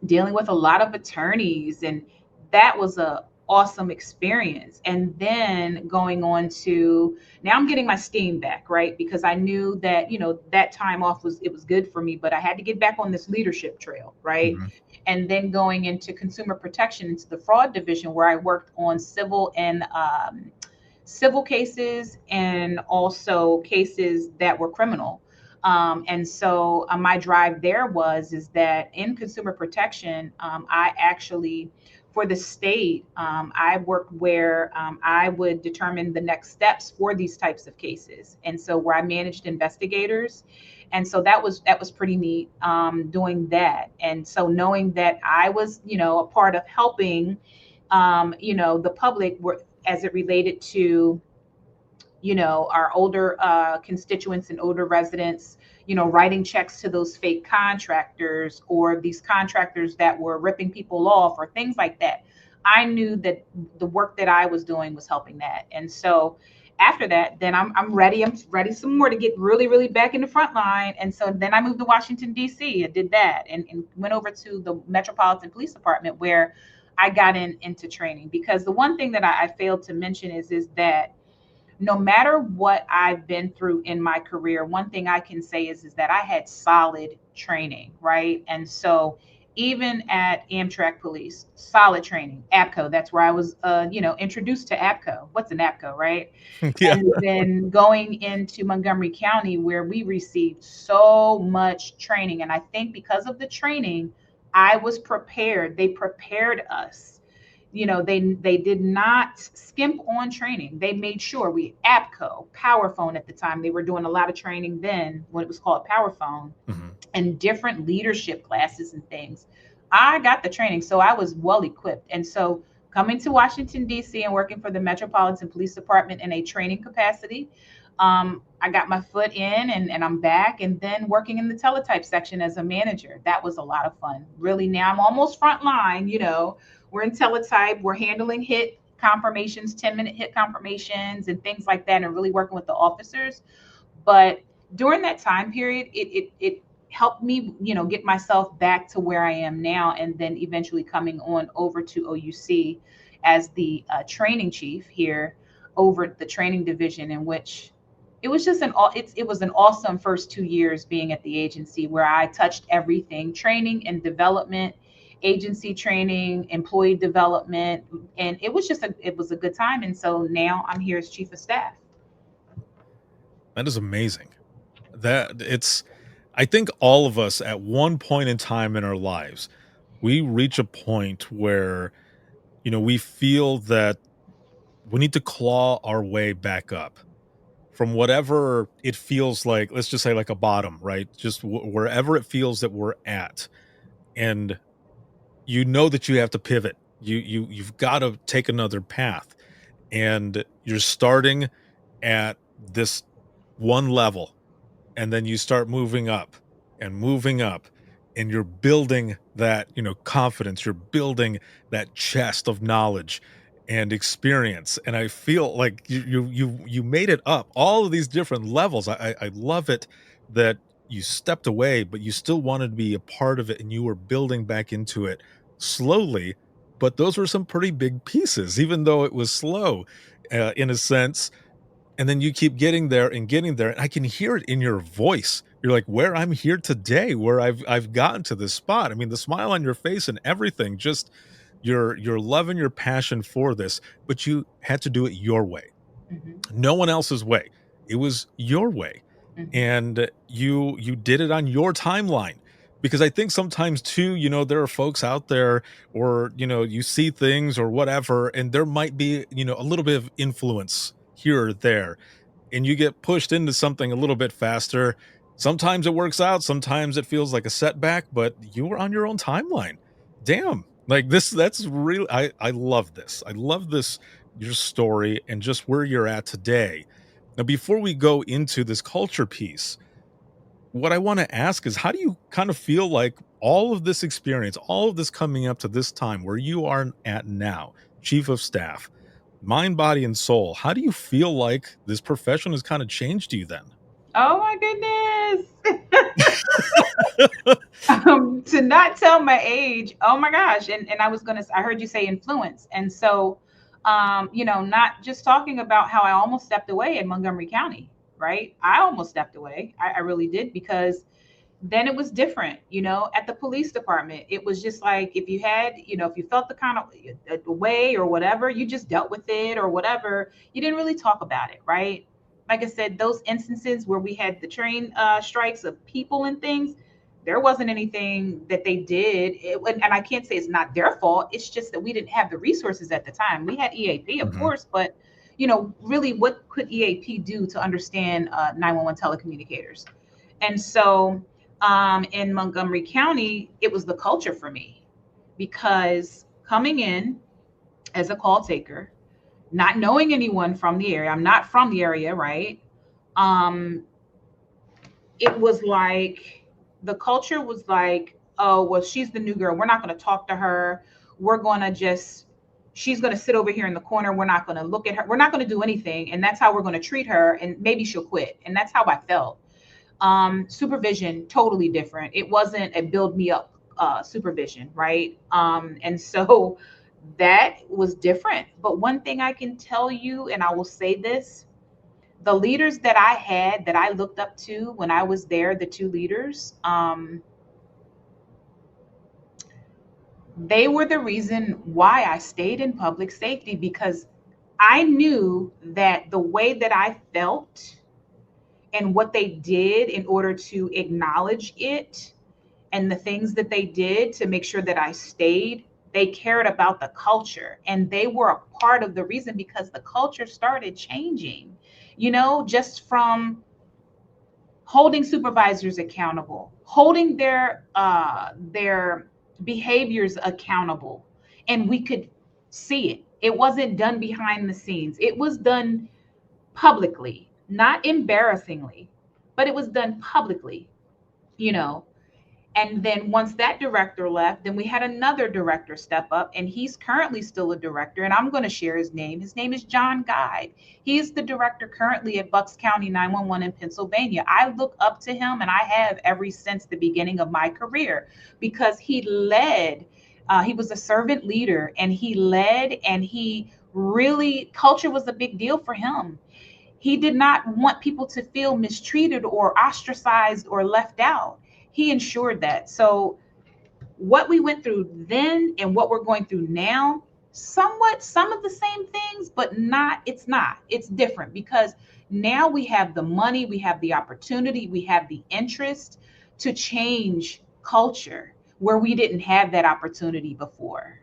dealing with a lot of attorneys. And that was a awesome experience. And then going on to now I'm getting my steam back, right? Because I knew that, that time off was good for me, but I had to get back on this leadership trail, right? Hmm. And then going into consumer protection into the fraud division where I worked on civil cases and also cases that were criminal. And so my drive there is that in consumer protection, I actually, for the state, I worked where I would determine the next steps for these types of cases. And so where I managed investigators. And so that was pretty neat doing that. And so knowing that I was, a part of helping, the public as it related to our older constituents and older residents, writing checks to those fake contractors or these contractors that were ripping people off or things like that. I knew that the work that I was doing was helping that. And so after that, then I'm ready. I'm ready some more to get really, really back in the front line. And so then I moved to Washington, D.C. and did that and went over to the Metropolitan Police Department where I got into training. Because the one thing that I failed to mention is that no matter what I've been through in my career, one thing I can say is that I had solid training, right? And so even at Amtrak Police, solid training. APCO, that's where I was, introduced to APCO. What's an APCO, right? Yeah. And then going into Montgomery County, where we received so much training. And I think because of the training, I was prepared. They prepared us. They did not skimp on training. They made sure we APCO, PowerPhone at the time. They were doing a lot of training then when it was called PowerPhone Hmm. and different leadership classes and things. I got the training, so I was well equipped. And so coming to Washington, D.C. and working for the Metropolitan Police Department in a training capacity, I got my foot in and I'm back. And then working in the teletype section as a manager, that was a lot of fun. Really, now I'm almost front line, we're in teletype, we're handling hit confirmations, 10-minute hit confirmations and things like that, and really working with the officers. But during that time period, it helped me, get myself back to where I am now, and then eventually coming on over to OUC as the training chief here over the training division, in which it was just it was an awesome first 2 years being at the agency where I touched everything: training and development, agency training, employee development, and it was a good time. And so now I'm here as chief of staff. That is amazing. I think all of us at one point in time in our lives, we reach a point where, we feel that we need to claw our way back up from whatever it feels like. Let's just say like a bottom, right? Just wherever it feels that we're at. And you know that you have to pivot. You've got to take another path. And you're starting at this one level, and then you start moving up, and you're building that, confidence. You're building that chest of knowledge and experience. And I feel like you made it up all of these different levels. I love it that you stepped away, but you still wanted to be a part of it, and you were building back into it slowly. But those were some pretty big pieces, even though it was slow, in a sense. And then you keep getting there, and I can hear it in your voice. you're like, where I'm here today, where I've gotten to this spot. I mean, the smile on your face and everything, just your love and your passion for this, but you had to do it your way. Mhm. No one else's way. It was your way. Mhm. And you did it on your timeline. Because I think sometimes too, there are folks out there, or you see things or whatever, and there might be, a little bit of influence here or there, and you get pushed into something a little bit faster. Sometimes it works out, sometimes it feels like a setback, but you were on your own timeline. Damn. Like this, that's really, I love this. I love this, your story, and just where you're at today. Now, before we go into this culture piece, what I want to ask is, how do you kind of feel like all of this experience, all of this coming up to this time where you are at now, chief of staff, mind, body, and soul, how do you feel like this profession has kind of changed you then? Oh my goodness. To not tell my age, oh my gosh. And I heard you say influence. And so, not just talking about how I almost stepped away in Montgomery County, right? I almost stepped away. I really did, because then it was different, at the police department. It was just like, if you had, if you felt the kind of way or whatever, you just dealt with it or whatever. You didn't really talk about it, right? Like I said, those instances where we had the train strikes of people and things, there wasn't anything that they did. And I can't say it's not their fault. It's just that we didn't have the resources at the time. We had EAP, of Mhm. course, but really, what could EAP do to understand 911 telecommunicators? And so in Montgomery County, it was the culture for me, because coming in as a call taker, not knowing anyone from the area, I'm not from the area, right? Um, it was like, the culture was like, oh, well, she's the new girl. We're not going to talk to her. We're going to just, she's going to sit over here in the corner. We're not going to look at her. We're not going to do anything. And that's how we're going to treat her. And maybe she'll quit. And that's how I felt. Supervision, totally different. It wasn't a build me up supervision, right? And so that was different. But one thing I can tell you, and I will say this, the leaders that I had, that I looked up to when I was there, the two leaders, they were the reason why I stayed in public safety, because I knew that the way that I felt and what they did in order to acknowledge it, and the things that they did to make sure that I stayed, they cared about the culture, and they were a part of the reason, because the culture started changing, just from holding supervisors accountable, holding their behaviors accountable. And we could see it. It wasn't done behind the scenes. It was done publicly, not embarrassingly, but it was done publicly, you know. And then once that director left, then we had another director step up, and he's currently still a director. And I'm going to share his name. His name is John Guide. He's the director currently at Bucks County 911 in Pennsylvania. I look up to him, and I have ever since the beginning of my career, because he led. He was a servant leader, and he led, and he really, culture was a big deal for him. He did not want people to feel mistreated or ostracized or left out. He ensured that. So what we went through then and what we're going through now, somewhat some of the same things, but it's different, because now we have the money, we have the opportunity, we have the interest to change culture where we didn't have that opportunity before.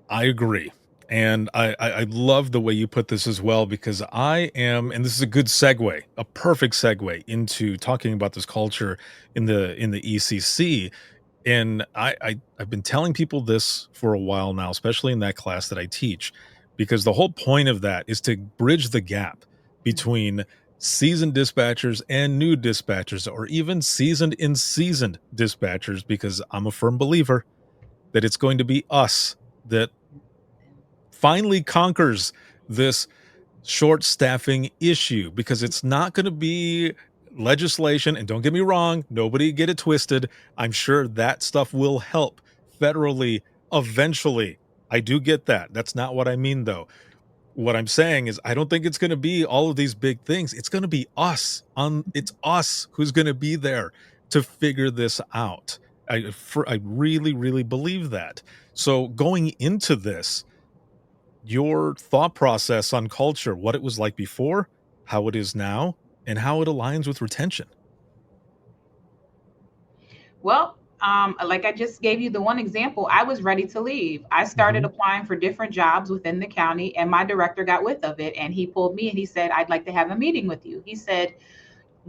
I agree. And I love the way you put this as well, because I am, and this is a good segue, a perfect segue into talking about this culture in the ECC. And I've been telling people this for a while now, especially in that class that I teach, because the whole point of that is to bridge the gap between seasoned dispatchers and new dispatchers, or even seasoned in seasoned dispatchers, because I'm a firm believer that it's going to be us that finally conquers this short staffing issue, because it's not going to be legislation. And don't get me wrong, nobody get it twisted. I'm sure that stuff will help federally eventually. I do get that. That's not what I mean, though. What I'm saying is I don't think it's going to be all of these big things. It's going to be us. It's us who's going to be there to figure this out. I really, really believe that. So going into this, your thought process on culture, what it was like before, how it is now, and how it aligns with retention. Well, like I just gave you the one example, I was ready to leave. I started Mhm. applying for different jobs within the county, and my director got wind of it. And he pulled me and he said, I'd like to have a meeting with you. He said,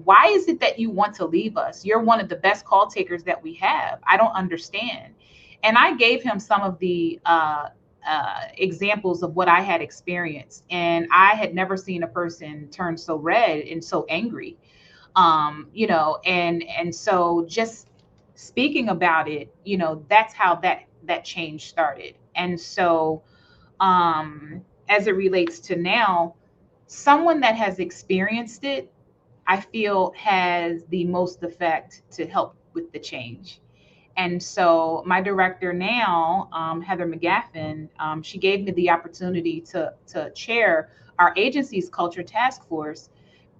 why is it that you want to leave us? You're one of the best call takers that we have. I don't understand. And I gave him some of the examples of what I had experienced. And I had never seen a person turn so red and so angry. And so just speaking about it, that's how that change started. And so as it relates to now, someone that has experienced it, I feel has the most effect to help with the change. And so my director now, Heather McGaffin, she gave me the opportunity to chair our agency's culture task force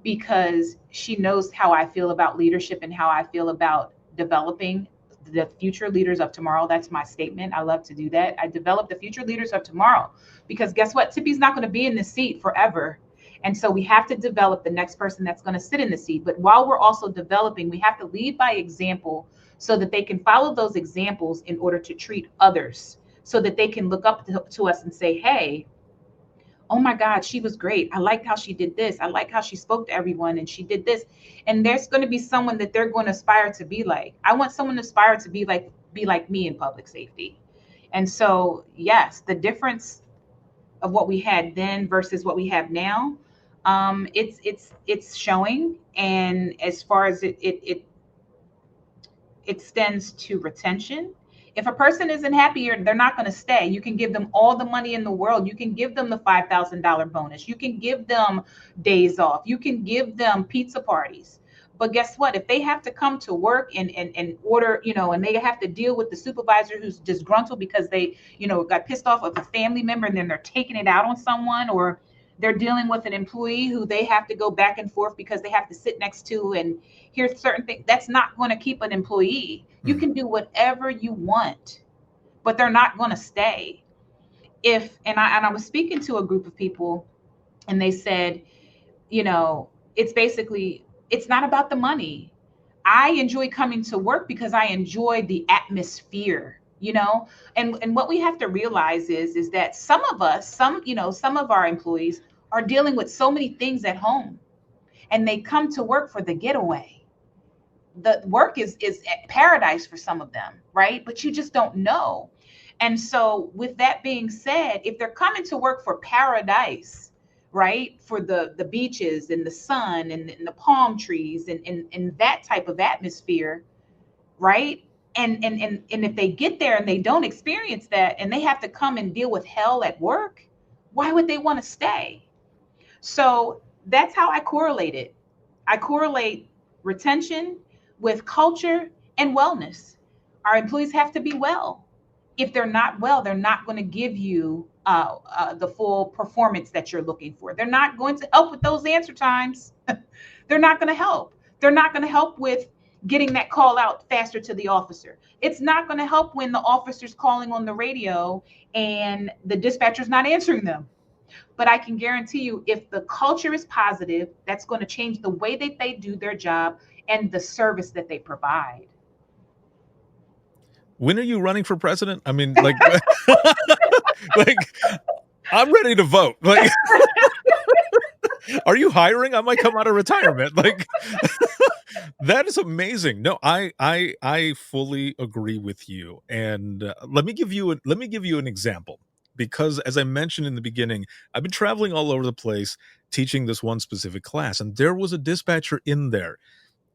because she knows how I feel about leadership and how I feel about developing the future leaders of tomorrow. That's my statement. I love to do that. I develop the future leaders of tomorrow because guess what? Tippy's not going to be in the seat forever. And so we have to develop the next person that's going to sit in the seat. But while we're also developing, we have to lead by example so that they can follow those examples in order to treat others so that they can look up to us and say, hey, oh my God, she was great. I liked how she did this. I like how she spoke to everyone and she did this. And there's going to be someone that they're going to aspire to be like. I want someone to aspire to be like me in public safety. And so, yes, the difference of what we had then versus what we have now, it's showing. And as far as it extends to retention. If a person isn't happy, they're not going to stay. You can give them all the money in the world. You can give them the $5,000 bonus. You can give them days off. You can give them pizza parties. But guess what? If they have to come to work and order, and they have to deal with the supervisor who's disgruntled because they, got pissed off with a family member and then they're taking it out on someone, or they're dealing with an employee who they have to go back and forth because they have to sit next to and hear certain things, that's not going to keep an employee. You can do whatever you want, but they're not going to stay. And I was speaking to a group of people and they said, it's not about the money. I enjoy coming to work because I enjoy the atmosphere, and what we have to realize is that some of us, some of our employees are dealing with so many things at home and they come to work for the getaway. The work is paradise for some of them, right? But you just don't know. And so with that being said, if they're coming to work for paradise, right, for the beaches and the sun and the palm trees and that type of atmosphere, right, and if they get there and they don't experience that and they have to come and deal with hell at work, why would they want to stay? So that's how I correlate it. I correlate retention with culture and wellness. Our employees have to be well. If they're not well, they're not going to give you the full performance that you're looking for. They're not going to help with those answer times. They're not going to help. They're not going to help with getting that call out faster to the officer. It's not going to help when the officer's calling on the radio and the dispatcher's not answering them. But I can guarantee you, if the culture is positive, that's going to change the way that they do their job and the service that they provide. When are you running for president? I mean, like, like I'm ready to vote. Like, are you hiring? I might come out of retirement. Like, that is amazing. No, I fully agree with you. And let me give you an example, because as I mentioned in the beginning, I've been traveling all over the place teaching this one specific class, and there was a dispatcher in there,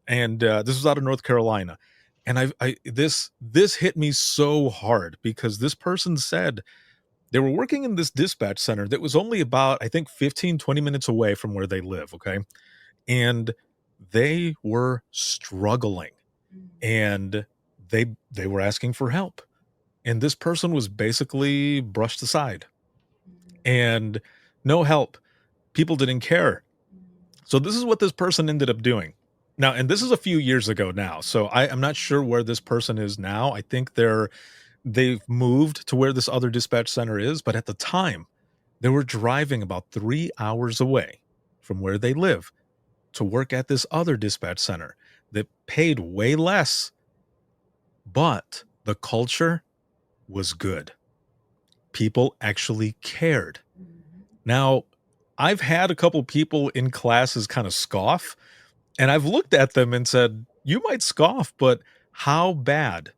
and this was out of North Carolina. And this hit me so hard because this person said they were working in this dispatch center that was only about, I think, 15-20 minutes away from where they live. Okay. And they were struggling and they were asking for help. And this person was basically brushed aside. And no help. People didn't care. So this is what this person ended up doing. Now, and this is a few years ago now. So I'm not sure where this person is now. I think they've moved to where this other dispatch center is, but at the time, they were driving about 3 hours away from where they live to work at this other dispatch center that paid way less, but the culture was good. People actually cared. Now, I've had a couple people in classes kind of scoff, and I've looked at them and said, you might scoff, but how bad?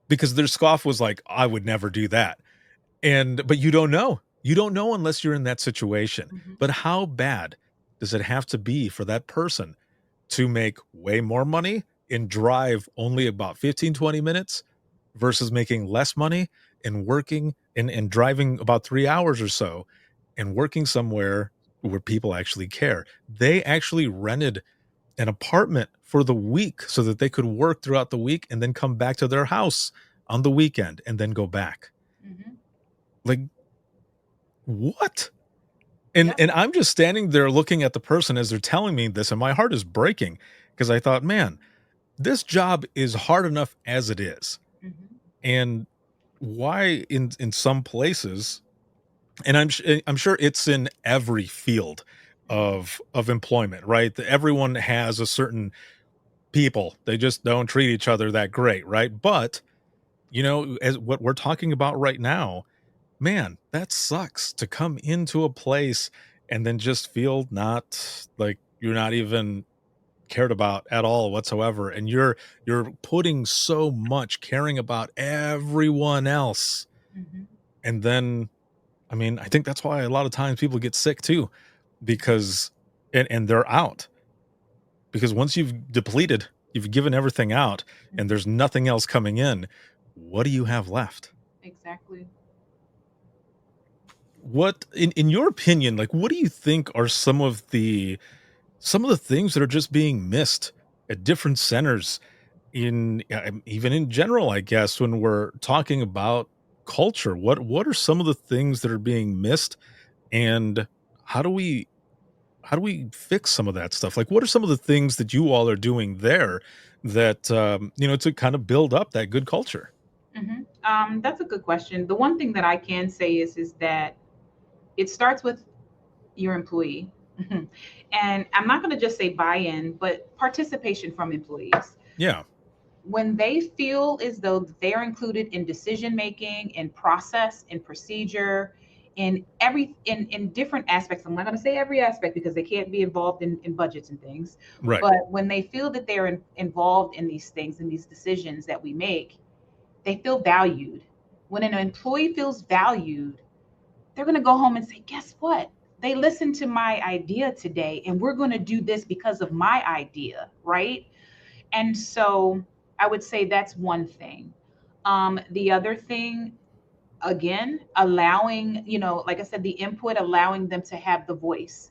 Because their scoff was like, I would never do that. But you don't know. You don't know unless you're in that situation. But how bad does it have to be for that person to make way more money and drive only about 15, 20 minutes versus making less money and working and driving about 3 hours or so and working somewhere where people actually care? They actually rented an apartment for the week so that they could work throughout the week and then come back to their house on the weekend and then go back. Like, what? And I'm just standing there looking at the person as they're telling me this, and my heart is breaking because I thought, man, this job is hard enough as it is. And why in some places, and I'm sure it's in every field of employment, right? Everyone has a certain people. They just don't treat each other that great, right? But, as what we're talking about right now, man, that sucks to come into a place and then just feel not like you're not even cared about at all whatsoever. And you're putting so much caring about everyone else. And then, I mean, I think that's why a lot of times people get sick too, because, and they're out. Because once you've depleted, you've given everything out and there's nothing else coming in, what do you have left? Exactly. What, in your opinion, like, what do you think are some of the things that are just being missed at different centers even in general, I guess, when we're talking about culture? What are some of the things that are being missed, and how do we fix some of that stuff? Like, what are some of the things that you all are doing there that, to kind of build up that good culture? That's a good question. The one thing that I can say is that it starts with your employee. And I'm not going to just say buy-in, but participation from employees. Yeah. When they feel as though they're included in decision making, in process, in procedure, in different aspects. I'm not going to say every aspect because they can't be involved in budgets and things. Right. But when they feel that they're involved in these things, in these decisions that we make, they feel valued. When an employee feels valued, they're going to go home and say, guess what? They listened to my idea today, and we're going to do this because of my idea, right? And so I would say that's one thing. The other thing, again, allowing, like I said, the input, allowing them to have the voice.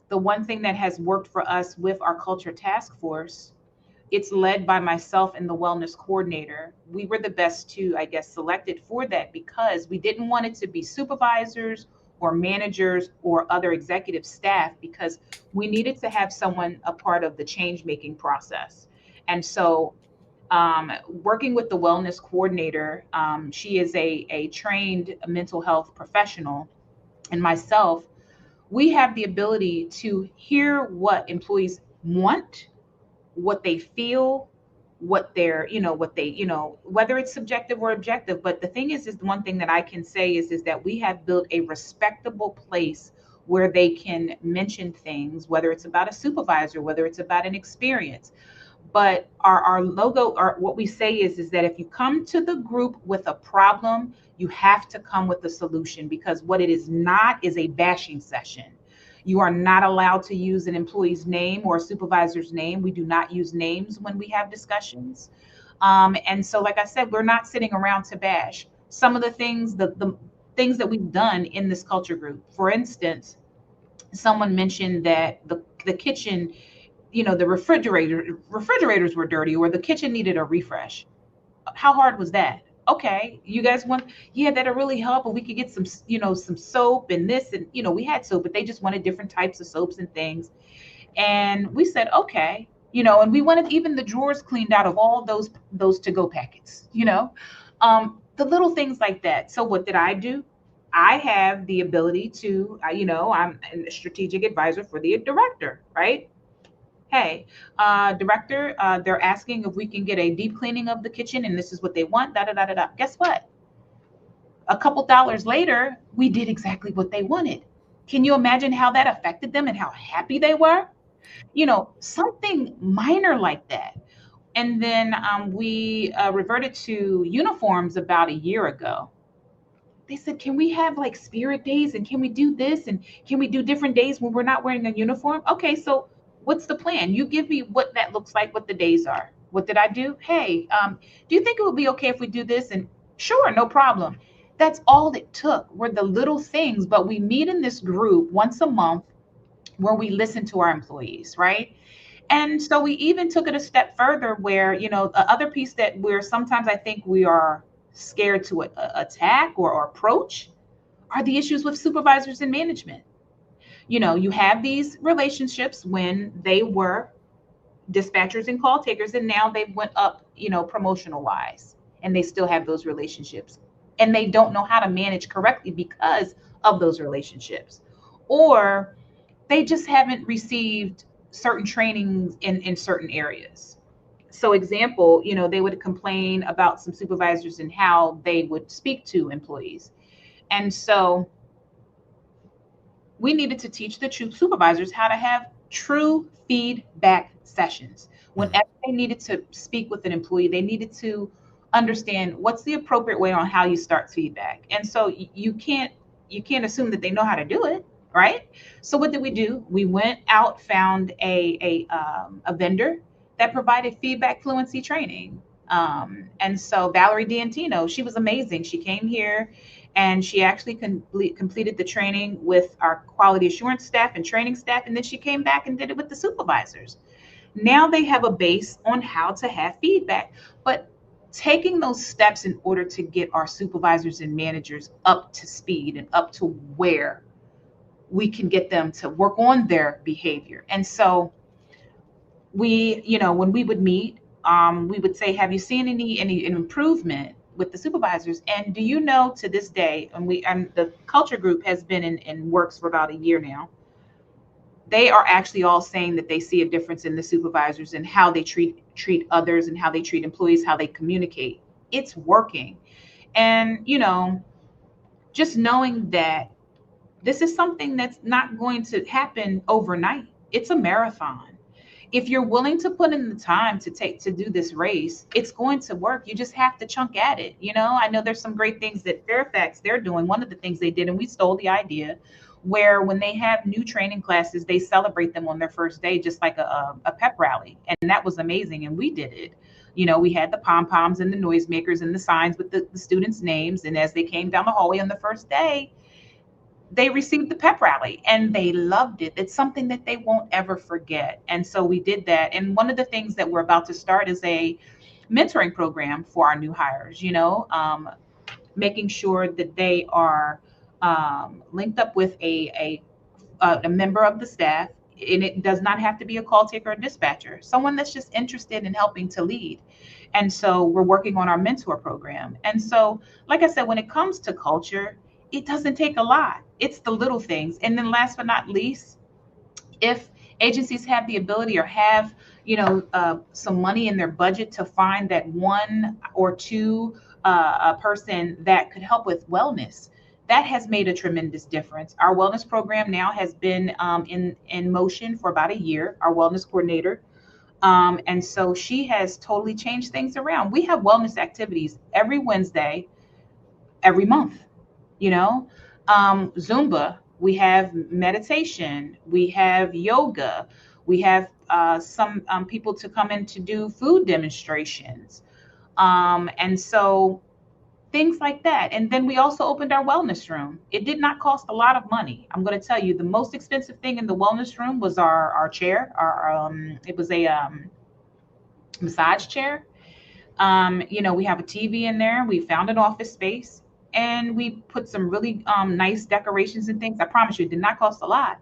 The one thing that has worked for us with our culture task force, it's led by myself and the wellness coordinator. We were the best two, I guess, selected for that because we didn't want it to be supervisors or managers or other executive staff, because we needed to have someone a part of the change making process. And so working with the wellness coordinator, she is a trained mental health professional, and myself, we have the ability to hear what employees want, what they feel, what they're, whether it's subjective or objective. But the thing is the one thing that I can say is that we have built a respectable place where they can mention things, whether it's about a supervisor, whether it's about an experience. But our logo, or what we say is that if you come to the group with a problem, you have to come with a solution, because what it is not is a bashing session. You are not allowed to use an employee's name or a supervisor's name. We do not use names when we have discussions. And so, like I said, we're not sitting around to bash. Some of the things, the things that we've done in this culture group, for instance, someone mentioned that the kitchen, the refrigerators were dirty, or the kitchen needed a refresh. How hard was that? Okay, you guys want, yeah, that'll really help. But we could get some, some soap and this, and we had soap, but they just wanted different types of soaps and things. And we said, okay, and we wanted even the drawers cleaned out of all those to-go packets, the little things like that. So what did I do? I have the ability to, I'm a strategic advisor for the director, right? Hey, director, they're asking if we can get a deep cleaning of the kitchen, and this is what they want. Da da da da da. Guess what? A couple dollars later, we did exactly what they wanted. Can you imagine how that affected them and how happy they were? Something minor like that. And then we reverted to uniforms about a year ago. They said, can we have like spirit days, and can we do this, and can we do different days when we're not wearing a uniform? Okay, so what's the plan? You give me what that looks like, what the days are. What did I do? Hey, do you think it would be okay if we do this? And sure, no problem. That's all it took, were the little things. But we meet in this group once a month where we listen to our employees, right? And so we even took it a step further where, the other piece that we're sometimes, I think we are scared to attack or approach, are the issues with supervisors and management. You have these relationships when they were dispatchers and call takers, and now they went up, promotional wise, and they still have those relationships. And they don't know how to manage correctly because of those relationships. Or they just haven't received certain trainings in certain areas. So example, they would complain about some supervisors and how they would speak to employees. And so we needed to teach the true supervisors how to have true feedback sessions. Whenever they needed to speak with an employee, they needed to understand what's the appropriate way on how you start feedback. And so you can't assume that they know how to do it, right? So what did we do? We went out, found a vendor that provided feedback fluency training. And so Valerie D'Antino, she was amazing. She came here and she actually completed the training with our quality assurance staff and training staff. And then she came back and did it with the supervisors. Now they have a base on how to have feedback, but taking those steps in order to get our supervisors and managers up to speed and up to where we can get them to work on their behavior. And so we, when we would meet, we would say, have you seen any improvement with the supervisors? And do you know, to this day, and the culture group has been in works for about a year now, they are actually all saying that they see a difference in the supervisors and how they treat others and how they treat employees, how they communicate. It's working. And, just knowing that this is something that's not going to happen overnight. It's a marathon. If you're willing to put in the time to do this race, it's going to work. You just have to chunk at it. I know there's some great things that Fairfax, they're doing. One of the things they did, and we stole the idea, where when they have new training classes, they celebrate them on their first day, just like a pep rally. And that was amazing. And we did it. We had the pom-poms and the noisemakers and the signs with the students' names. And as they came down the hallway on the first day, they received the pep rally and they loved it. It's something that they won't ever forget. And so we did that. And one of the things that we're about to start is a mentoring program for our new hires, making sure that they are linked up with a member of the staff. And it does not have to be a call taker or dispatcher, someone that's just interested in helping to lead. And so we're working on our mentor program. And so, like I said, when it comes to culture, it doesn't take a lot. It's the little things. And then last but not least, if agencies have the ability or have, some money in their budget to find that one or two a person that could help with wellness, that has made a tremendous difference. Our wellness program now has been in motion for about a year, our wellness coordinator. And so she has totally changed things around. We have wellness activities every Wednesday, every month. Zumba, we have meditation, we have yoga, we have some people to come in to do food demonstrations. And so things like that. And then we also opened our wellness room. It did not cost a lot of money. I'm going to tell you, the most expensive thing in the wellness room was our chair. It was a massage chair. We have a TV in there. We found an office space, and we put some really nice decorations and things. I promise you, it did not cost a lot.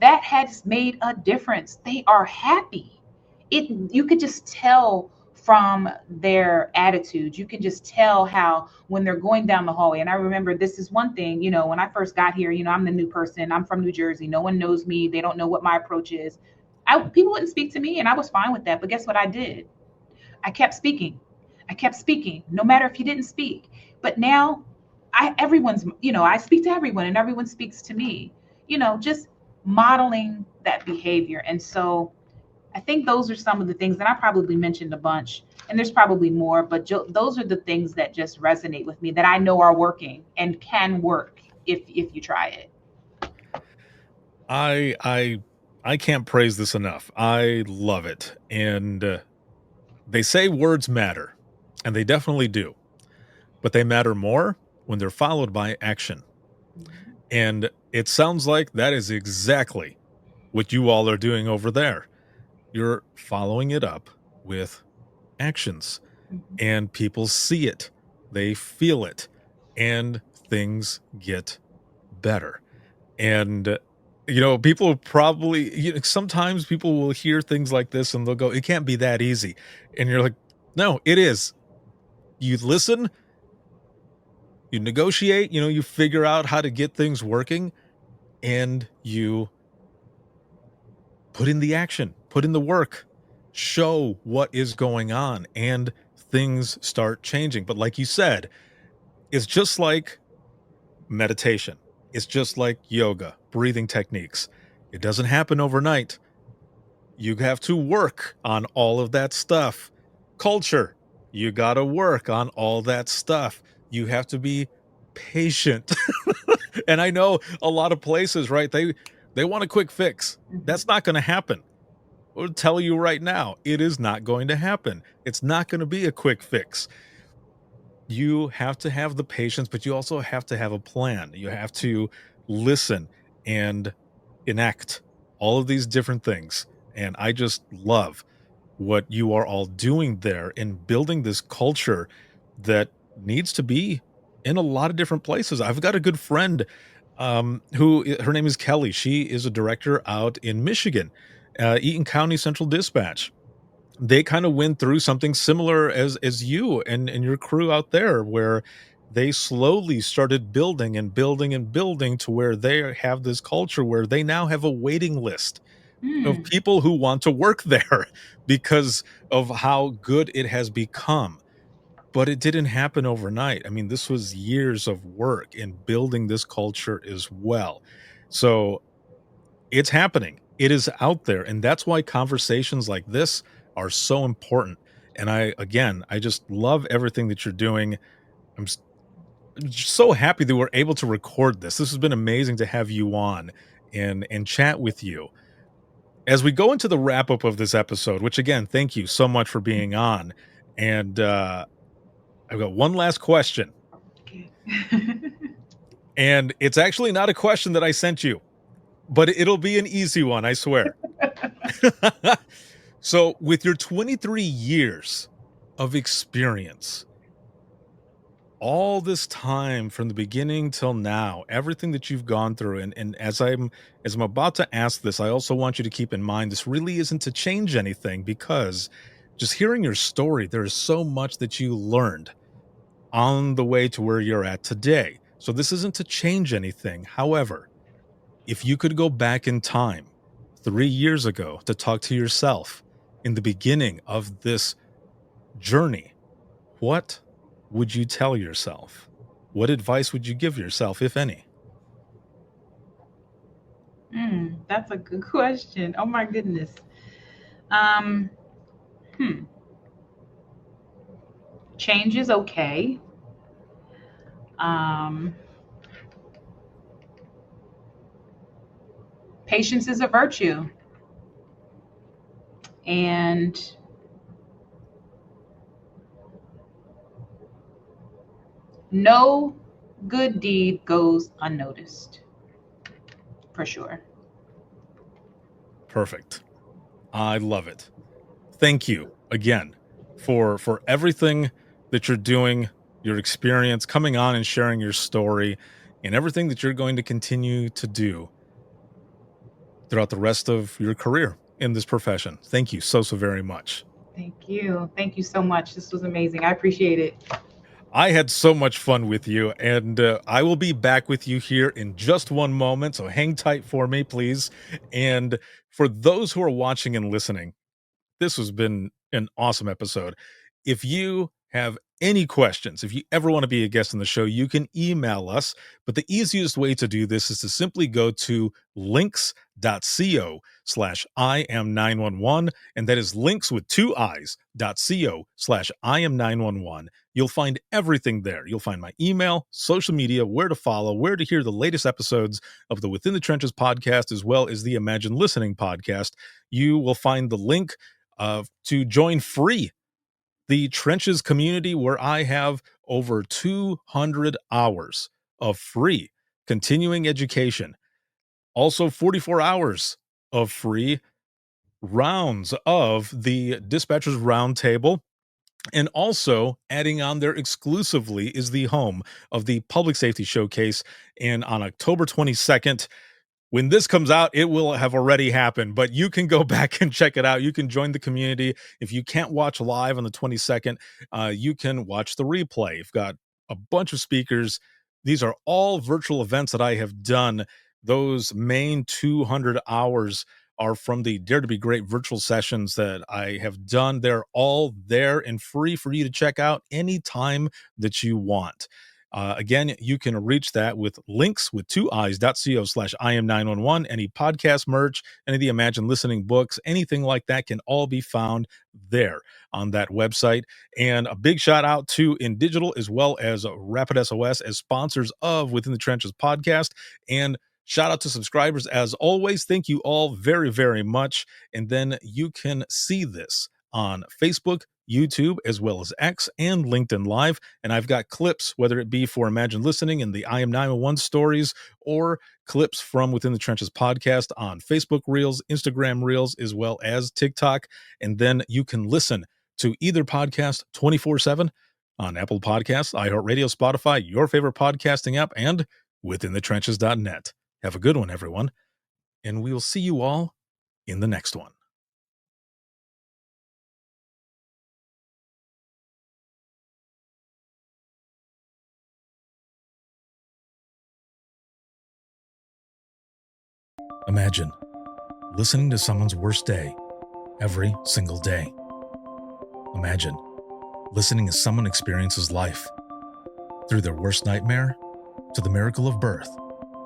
That has made a difference. They are happy. You could just tell from their attitude. You can just tell how when they're going down the hallway. And I remember this is one thing, when I first got here, I'm the new person. I'm from New Jersey. No one knows me. They don't know what my approach is. People wouldn't speak to me, and I was fine with that. But guess what I did? I kept speaking. No matter if you didn't speak. But now I speak to everyone, and everyone speaks to me, just modeling that behavior. And so I think those are some of the things that I probably mentioned a bunch, and there's probably more, but those are the things that just resonate with me that I know are working and can work if you try it. I can't praise this enough. I love it. And they say words matter, and they definitely do. But they matter more when they're followed by action. And it sounds like that is exactly what you all are doing over there. You're following it up with actions, and people see it, they feel it, and things get better. And people probably, sometimes people will hear things like this and they'll go, it can't be that easy. And you're like, no, it is. You listen, you negotiate, you figure out how to get things working, and you put in the action, put in the work, show what is going on, and things start changing. But like you said, it's just like meditation. It's just like yoga, breathing techniques. It doesn't happen overnight. You have to work on all of that stuff. Culture, you got to work on all that stuff. You have to be patient. And I know a lot of places, right? They want a quick fix. That's not going to happen. I'll tell you right now, it is not going to happen. It's not going to be a quick fix. You have to have the patience, but you also have to have a plan. You have to listen and enact all of these different things. And I just love what you are all doing there in building this culture that needs to be in a lot of different places. I've got a good friend who her name is Kelly. She is a director out in Michigan, Eaton County Central Dispatch. They kind of went through something similar as you and your crew out there, where they slowly started building and building and building to where they have this culture where they now have a waiting list of people who want to work there because of how good it has become. But it didn't happen overnight. I mean, this was years of work in building this culture as well. So it's happening. It is out there. And that's why conversations like this are so important. And I just love everything that you're doing. I'm so happy that we're able to record this. This has been amazing to have you on and chat with you. As we go into the wrap up of this episode, which again, thank you so much for being on. And I've got one last question. Okay. And it's actually not a question that I sent you, but it'll be an easy one, I swear. So with your 23 years of experience, all this time from the beginning till now, everything that you've gone through, and as I'm about to ask this, I also want you to keep in mind this really isn't to change anything, because just hearing your story, there is so much that you learned on the way to where you're at today. So this isn't to change anything. However, if you could go back in time 3 years ago to talk to yourself in the beginning of this journey, what would you tell yourself? What advice would you give yourself, if any? That's a good question. Oh my goodness. Change is okay. Patience is a virtue. And no good deed goes unnoticed. For sure. Perfect. I love it. Thank you again for everything that you're doing, your experience, coming on and sharing your story, and everything that you're going to continue to do throughout the rest of your career in this profession. Thank you so very much. Thank you. Thank you so much. This was amazing. I appreciate it. I had so much fun with you, and I will be back with you here in just one moment, so hang tight for me, please. And for those who are watching and listening, this has been an awesome episode. If you have any questions, if you ever want to be a guest on the show, you can email us. But the easiest way to do this is to simply go to links.co/IM911. And that is links with 2 I's.co/IM911. You'll find everything there. You'll find my email, social media, where to follow, where to hear the latest episodes of the Within the Trenches podcast, as well as the Imagine Listening podcast. You will find the link to join free the Trenches community, where I have over 200 hours of free continuing education. Also 44 hours of free rounds of the Dispatchers Roundtable. And also adding on there exclusively is the home of the Public Safety Showcase. And on October 22nd, when this comes out, it will have already happened, but you can go back and check it out. You can join the community. If you can't watch live on the 22nd, you can watch the replay. You've got a bunch of speakers. These are all virtual events that I have done. Those main 200 hours are from the Dare to Be Great virtual sessions that I have done. They're all there and free for you to check out anytime that you want. Again, you can reach that with links with 2 I's.co/IM911. Any podcast merch, any of the Imagine Listening books, anything like that can all be found there on that website. And a big shout out to InDigital as well as Rapid SOS as sponsors of Within the Trenches podcast. And shout out to subscribers as always. Thank you all very, very much. And then you can see this on Facebook, YouTube, as well as X and LinkedIn Live. And I've got clips, whether it be for Imagine Listening and the IM911 stories, or clips from Within the Trenches podcast on Facebook Reels, Instagram Reels, as well as TikTok. And then you can listen to either podcast 24/7 on Apple Podcasts, iHeartRadio, Spotify, your favorite podcasting app, and withinthetrenches.net. Have a good one, everyone. And we will see you all in the next one. Imagine listening to someone's worst day every single day. Imagine listening as someone experiences life, through their worst nightmare to the miracle of birth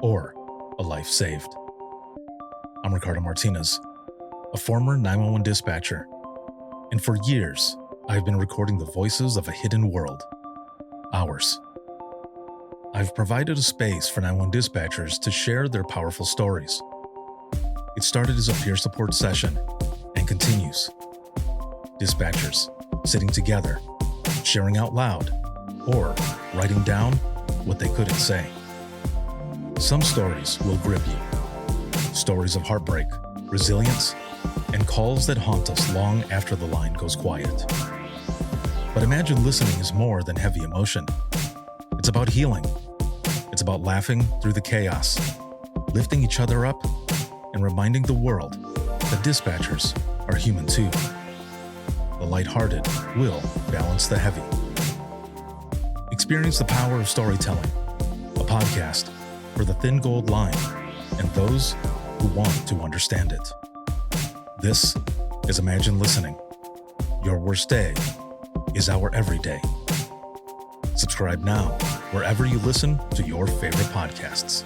or a life saved. I'm Ricardo Martinez, a former 911 dispatcher, and for years I've been recording the voices of a hidden world, ours. I've provided a space for 911 dispatchers to share their powerful stories. It started as a peer support session and continues. Dispatchers sitting together, sharing out loud, or writing down what they couldn't say. Some stories will grip you. Stories of heartbreak, resilience, and calls that haunt us long after the line goes quiet. But Imagine Listening is more than heavy emotion. It's about healing. It's about laughing through the chaos, lifting each other up, and reminding the world that dispatchers are human too. The lighthearted will balance the heavy. Experience the power of storytelling, a podcast for the thin gold line and those who want to understand it. This is Imagine Listening. Your worst day is our everyday. Subscribe now wherever you listen to your favorite podcasts.